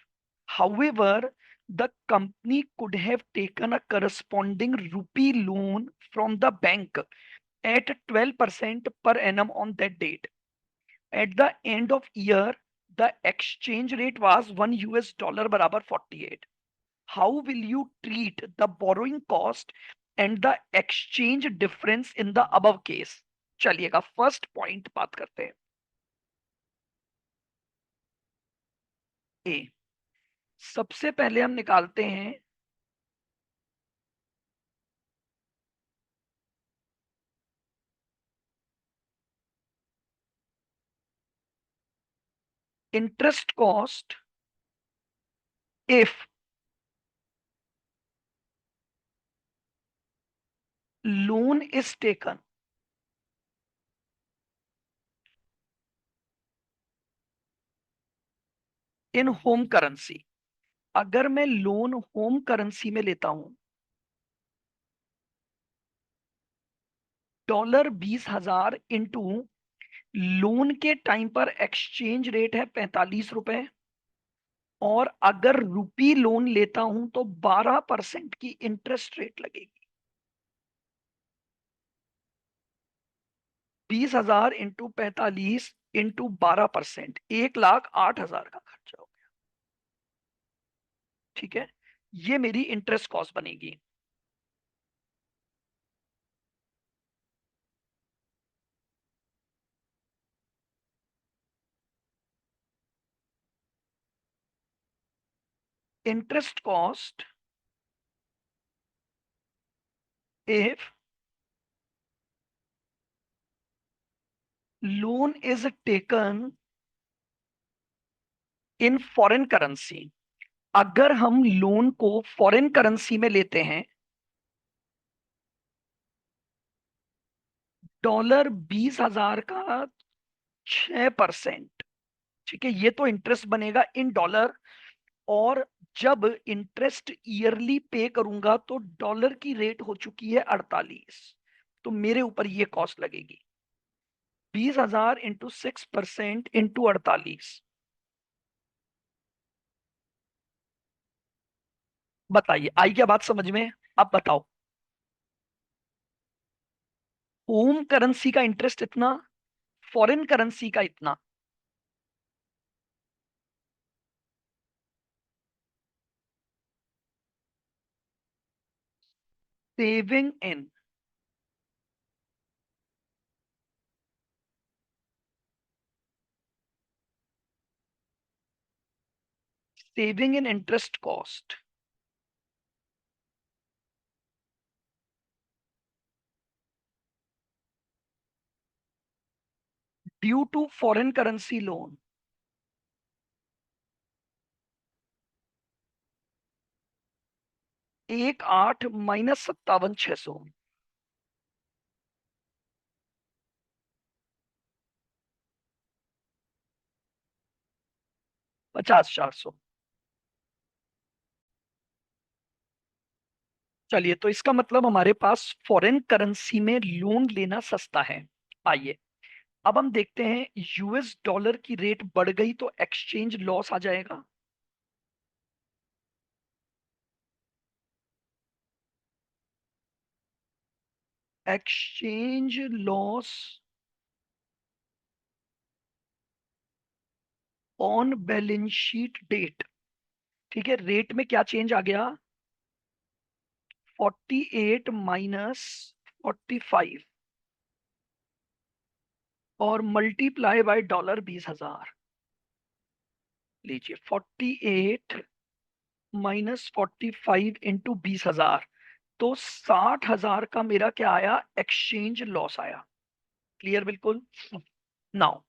However, the company could have taken a corresponding rupee loan from the bank at 12% per annum on that date. At the end of year, the exchange rate was $1 बराबर 48. How will you treat the borrowing cost and the exchange difference in the above case? चलिएगा first point बात करते हैं। ए, सबसे पहले हम निकालते हैं interest cost if loan is taken in home currency. अगर मैं लोन होम करेंसी में लेता हूं, $20,000 इंटू लोन के टाइम पर एक्सचेंज रेट है 45 रुपए, और अगर रुपी लोन लेता हूं तो 12% की इंटरेस्ट रेट लगेगी। 20,000 इंटू 45 इंटू 12%, 1,08,000 का खर्चा हो गया। ठीक है, ये मेरी इंटरेस्ट कॉस्ट बनेगी। Interest cost if loan is taken in foreign currency. अगर हम लोन को फॉरेन करेंसी में लेते हैं, $20,000 का 6%। ठीक है, ये तो इंटरेस्ट बनेगा इन डॉलर। और जब इंटरेस्ट ईयरली पे करूंगा तो डॉलर की रेट हो चुकी है 48, तो मेरे ऊपर ये कॉस्ट लगेगी 20,000 इंटू 6% इंटू 48। बताइए, आई क्या बात समझ में? अब बताओ। होम करेंसी का इंटरेस्ट इतना, फॉरेन करेंसी का इतना। Saving in, saving in interest cost, due to foreign currency loan. 18 minus 57,600, 50,400। चलिए, तो इसका मतलब हमारे पास फॉरेन करेंसी में लोन लेना सस्ता है। आइए, अब हम देखते हैं, यूएस डॉलर की रेट बढ़ गई तो एक्सचेंज लॉस आ जाएगा। Exchange loss on balance sheet date. ठीक है, रेट में क्या चेंज आ गया? 48 माइनस 45 और मल्टीप्लाई बाय डॉलर 20,000। लीजिए, 48 माइनस 45 इंटू 20,000, तो 60,000 का मेरा क्या आया? एक्सचेंज लॉस आया। क्लियर बिल्कुल। Now,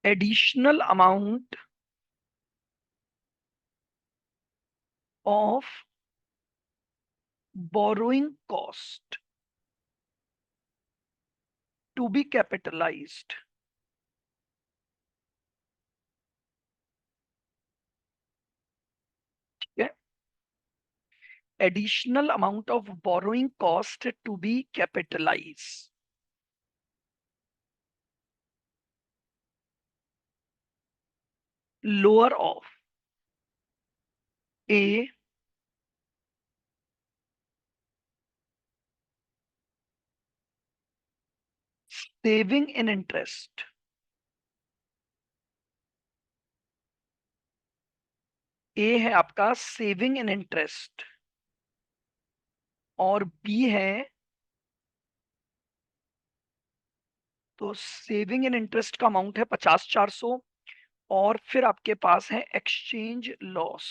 additional amount of borrowing cost to be capitalised. ठीक है, additional amount of borrowing cost to be capitalise, lower of A saving in interest. A है आपका सेविंग इन इंटरेस्ट, और बी है, तो saving in interest का amount है 50,400, और फिर आपके पास है एक्सचेंज लॉस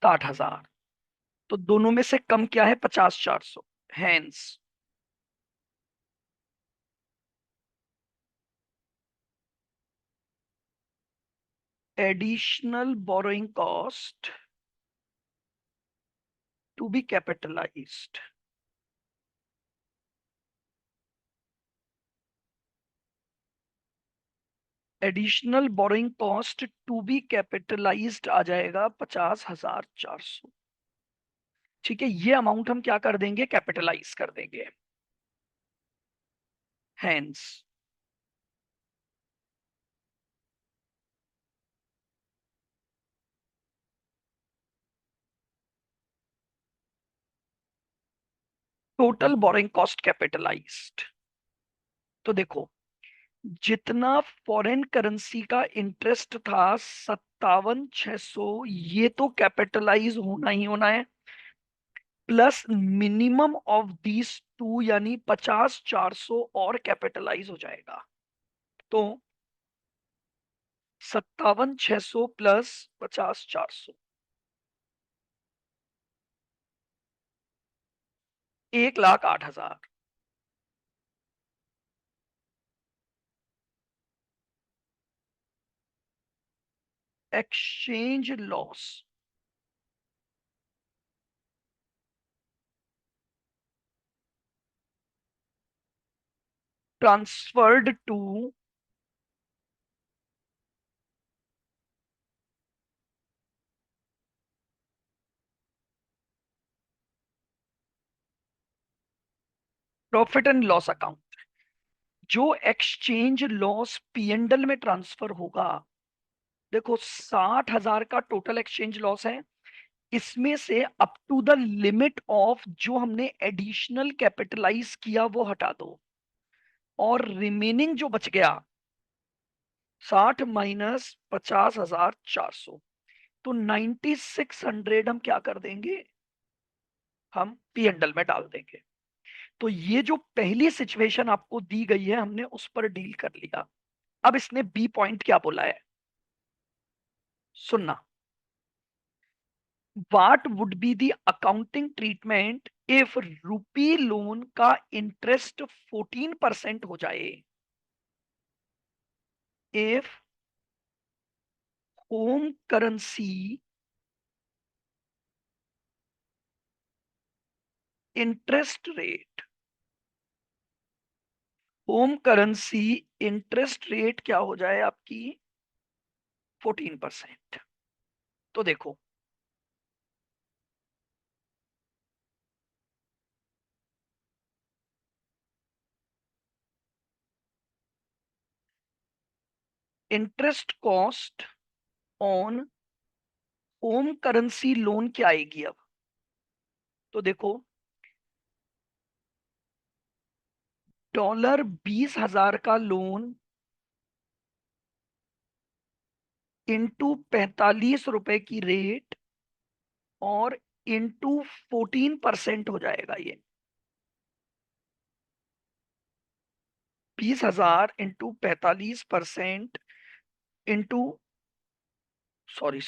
60,000। तो दोनों में से कम क्या है? 50,400। Hence additional borrowing cost to be capitalised, additional borrowing cost to be capitalised आ जाएगा 50,400। ठीक है, ये अमाउंट हम क्या कर देंगे? कैपिटलाइज कर देंगे। Hence total borrowing cost capitalized. तो देखो, जितना फॉरेन करेंसी का इंटरेस्ट था 57,600, ये तो कैपिटलाइज होना ही होना है, plus minimum of these two, यानी 50,400 और कैपिटलाइज हो जाएगा। तो 57,600 plus 50,400, 1,08,000। Exchange loss transferred to profit and loss account, जो एक्सचेंज लॉस पीएनडल में ट्रांसफर होगा। देखो 60,000 का टोटल एक्सचेंज लॉस है, इसमें से up to the limit of जो हमने एडिशनल कैपिटलाइज किया वो हटा दो, और रिमेनिंग जो बच गया 60 माइनस 50,400, तो 9600 हम क्या कर देंगे, हम पीएनडल में डाल देंगे। तो ये जो पहली सिचुएशन आपको दी गई है हमने उस पर डील कर लिया। अब इसने बी पॉइंट क्या बोला है, सुनना। What would be the accounting treatment if रूपी लोन का इंटरेस्ट 14% हो जाए, if home currency interest rate, home currency interest rate क्या हो जाए आपकी 14%। तो देखो interest cost on home currency loan क्या आएगी अब, तो देखो $20,000 का लोन इंटू 45 रुपए की रेट और इंटू 14% हो जाएगा ये। 20,000 into 45% into, sorry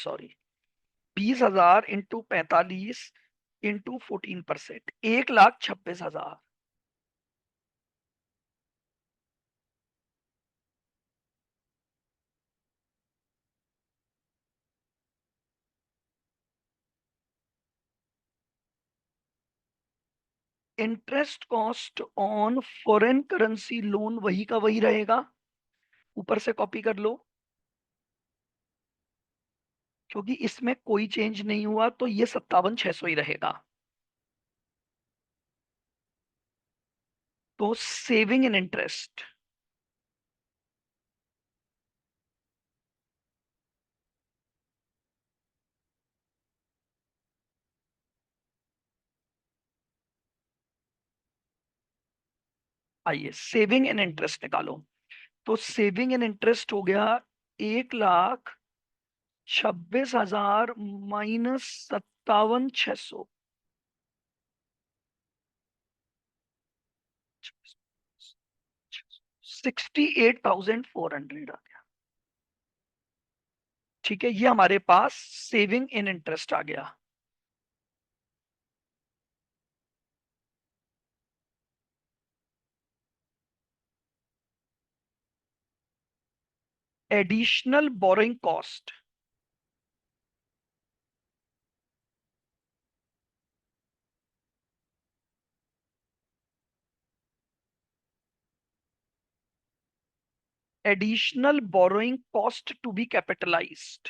20,000 into 45 into 14%, 1,26,000। Interest cost on foreign currency loan वही का वही रहेगा, ऊपर से कॉपी कर लो, क्योंकि इसमें कोई चेंज नहीं हुआ तो ये 57,600 ही रहेगा। तो सेविंग इन इंटरेस्ट, आइए सेविंग इन इंटरेस्ट निकालो। तो सेविंग इन इंटरेस्ट हो गया 1,26,000 माइनस 57,600, 68,400 आ गया। ठीक है, ये हमारे पास सेविंग इन इंटरेस्ट आ गया। Additional borrowing cost, additional borrowing cost to be capitalised,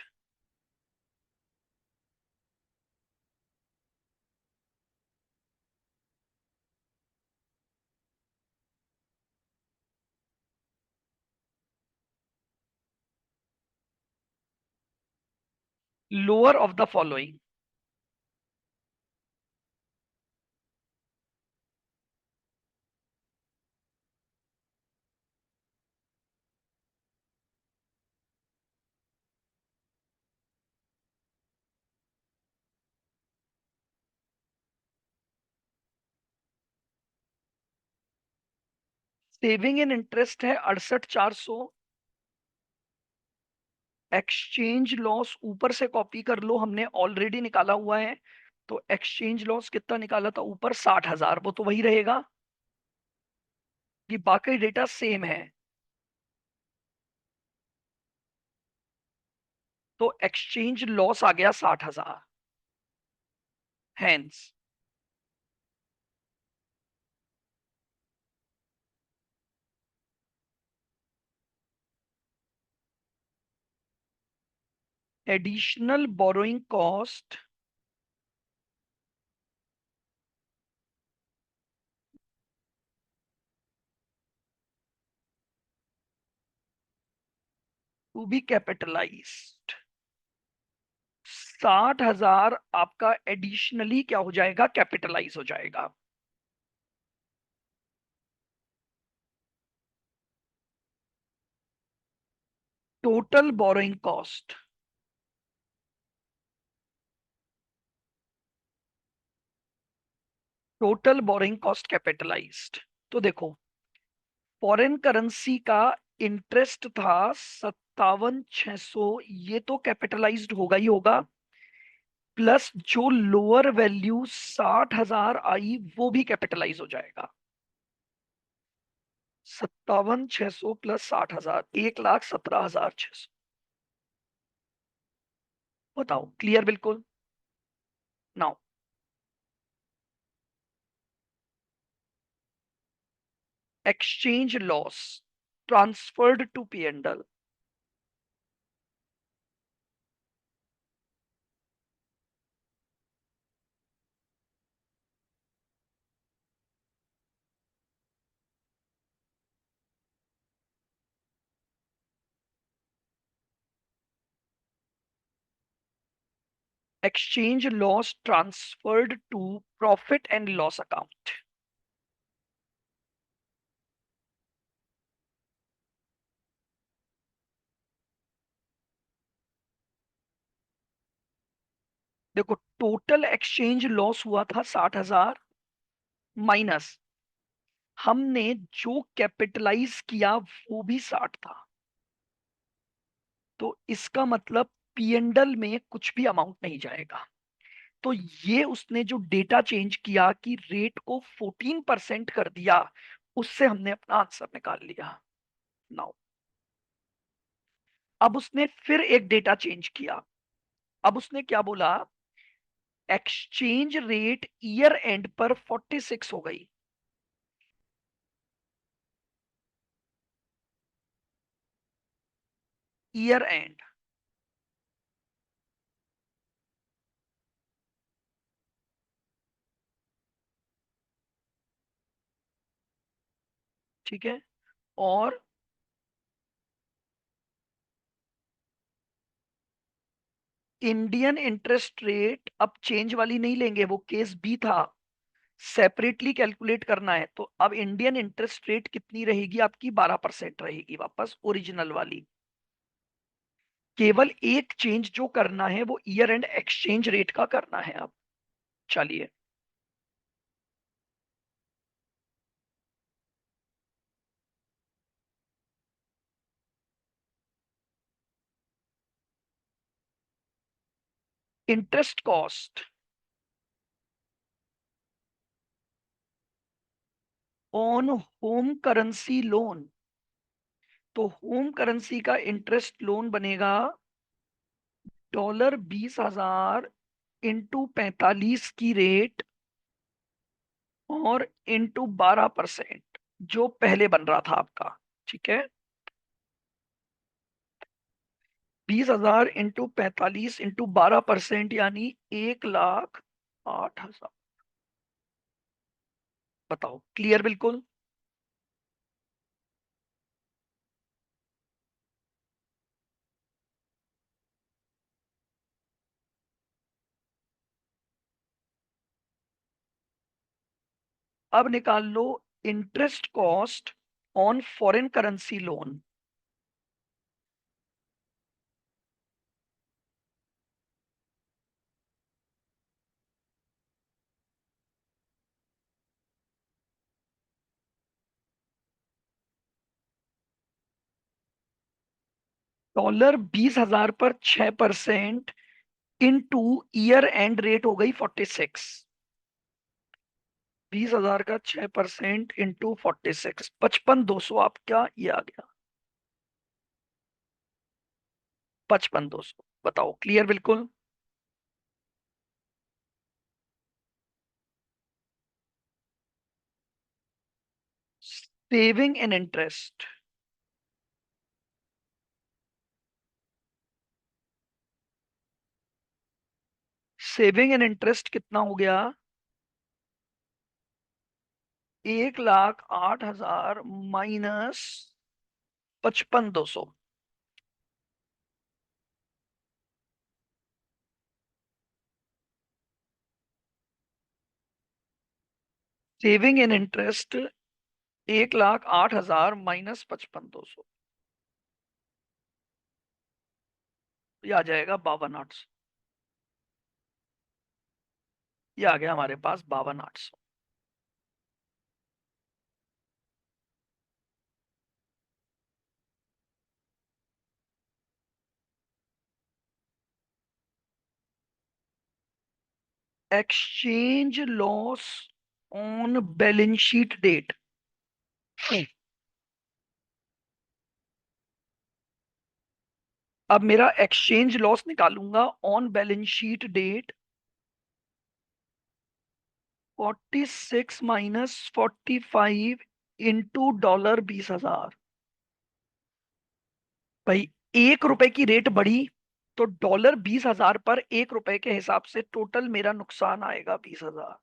lower of the following. Saving in interest है 68,400, एक्सचेंज लॉस ऊपर से कॉपी कर लो, हमने ऑलरेडी निकाला हुआ है। तो एक्सचेंज लॉस कितना निकाला था ऊपर 60,000, वो तो वही रहेगा, ये बाकी डेटा सेम है। तो एक्सचेंज लॉस आ गया 60,000, hence additional borrowing cost to be capitalized. 60,000 आपका एडिशनली क्या हो जाएगा, कैपिटलाइज हो जाएगा। Total borrowing cost, total borrowing cost capitalized. तो देखो, फॉरेन करेंसी का इंटरेस्ट था 57,600, ये तो कैपिटलाइज्ड होगा ही होगा। प्लस जो लोअर वैल्यू 60,000 आई वो भी कैपिटलाइज हो जाएगा। 57,600 प्लस 60,000, 1,17,600। बताओ, क्लियर बिल्कुल। Now, exchange loss transferred to P&L। Exchange loss transferred to profit and loss account. देखो, टोटल एक्सचेंज लॉस हुआ था 60,000, माइनस हमने जो कैपिटलाइज किया वो भी 60 था। तो इसका मतलब P&L में कुछ भी अमाउंट नहीं जाएगा। तो ये उसने जो डेटा चेंज किया कि रेट को 14% कर दिया, उससे हमने अपना आंसर निकाल लिया। नाउ, अब उसने फिर एक डेटा चेंज किया। अब उसने क्या बोला, एक्सचेंज रेट ईयर एंड पर 46 हो गई। ईयर एंड, ठीक है। और इंडियन इंटरेस्ट रेट अब चेंज वाली नहीं लेंगे, वो केस बी था, सेपरेटली कैलकुलेट करना है। तो अब इंडियन इंटरेस्ट रेट कितनी रहेगी आपकी, 12% रहेगी, वापस ओरिजिनल वाली। केवल एक चेंज जो करना है वो ईयर एंड एक्सचेंज रेट का करना है। अब चलिए, interest cost on home currency loan. तो होम करेंसी का इंटरेस्ट लोन बनेगा $20,000 इंटू 45 की रेट और इंटू 12%, जो पहले बन रहा था आपका। ठीक है, 20,000 इंटू 45 इंटू 12%, यानी 1,08,000। बताओ, क्लियर बिल्कुल। अब निकाल लो interest cost on foreign currency loan. $20,000 पर 6% इंटू ईयर एंड रेट हो गई 46। 20,000 का 6% इंटू 46, 55,200 आपका ये आ गया। 55,200। बताओ, क्लियर बिल्कुल। Saving and interest, saving and interest कितना हो गया, 1,08,000 minus 55,200। Saving in interest 1,08,000 minus 55,200, ये आ जाएगा 52,800। ये आ गया हमारे पास 52,800। Exchange loss on balance sheet date. अब मेरा एक्सचेंज लॉस निकालूंगा on balance sheet date, 46 minus 45 into $20,000। भाई, 1 रुपए की रेट बढ़ी तो $20,000 पर 1 रुपए के हिसाब से टोटल मेरा नुकसान आएगा 20,000।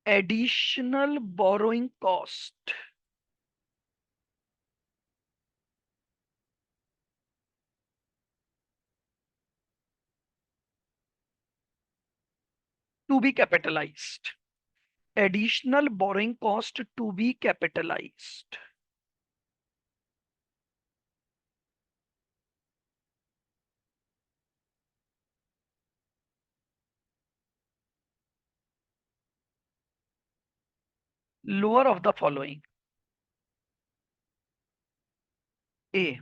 Additional borrowing cost to be capitalised. Additional borrowing cost to be capitalised. Lower of the following. A,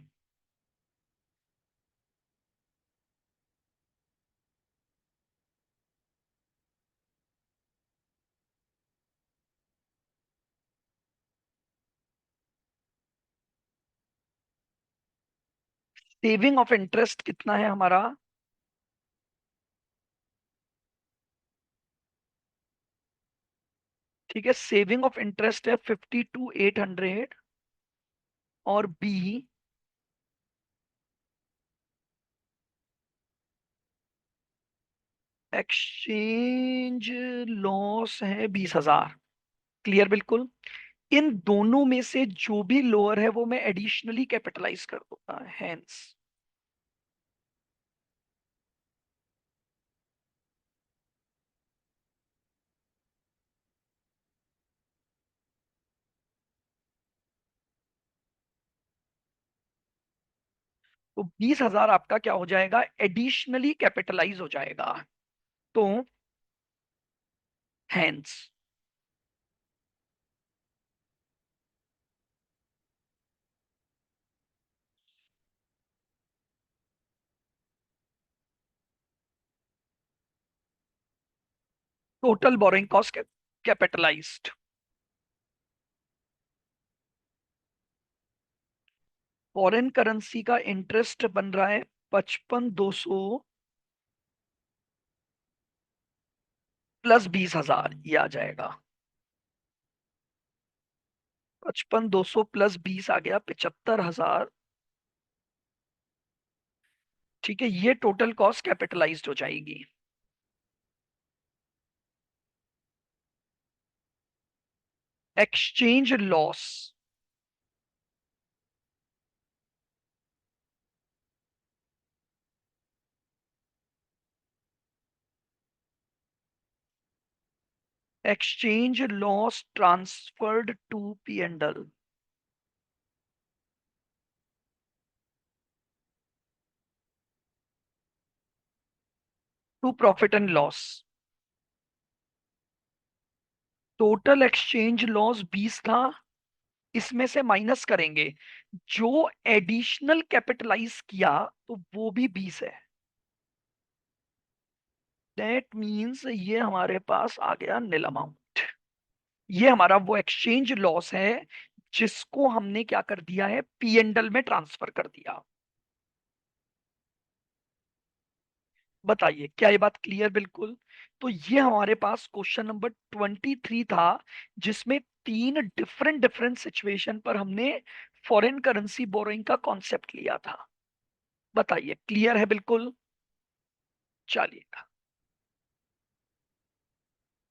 saving of interest कितना है हमारा? ठीक है, सेविंग ऑफ इंटरेस्ट है 52,800। और बी, एक्सचेंज लॉस है 20,000। क्लियर बिल्कुल। इन दोनों में से जो भी लोअर है वो मैं एडिशनली कैपिटलाइज कर दूंगा, हेंस। तो 20,000 आपका क्या हो जाएगा? एडिशनली कैपिटलाइज हो जाएगा। तो hence total borrowing cost capitalised. Foreign currency का इंटरेस्ट बन रहा है 55,200 प्लस 20,000, ये आ जाएगा 55,200 प्लस 20 आ गया 75,000। ठीक है, ये टोटल कॉस्ट कैपिटलाइज्ड हो जाएगी। Exchange loss, exchange loss transferred to P and L, to profit and loss. Total exchange loss 20 था, इसमें से माइनस करेंगे जो एडिशनल कैपिटलाइज किया तो वो भी 20 है। दैट मीन्स ये हमारे पास आ गया नील अमाउंट। ये हमारा वो एक्सचेंज लॉस है जिसको हमने क्या कर दिया है, पी एंड एल में ट्रांसफर कर दिया। बताइए, क्या ये बात क्लियर बिल्कुल? तो ये हमारे पास क्वेश्चन नंबर 23 था, जिसमें तीन डिफरेंट डिफरेंट सिचुएशन पर हमने फॉरेन करेंसी बोरोइंग का कॉन्सेप्ट लिया था। बताइए, क्लियर है बिल्कुल? चलिए।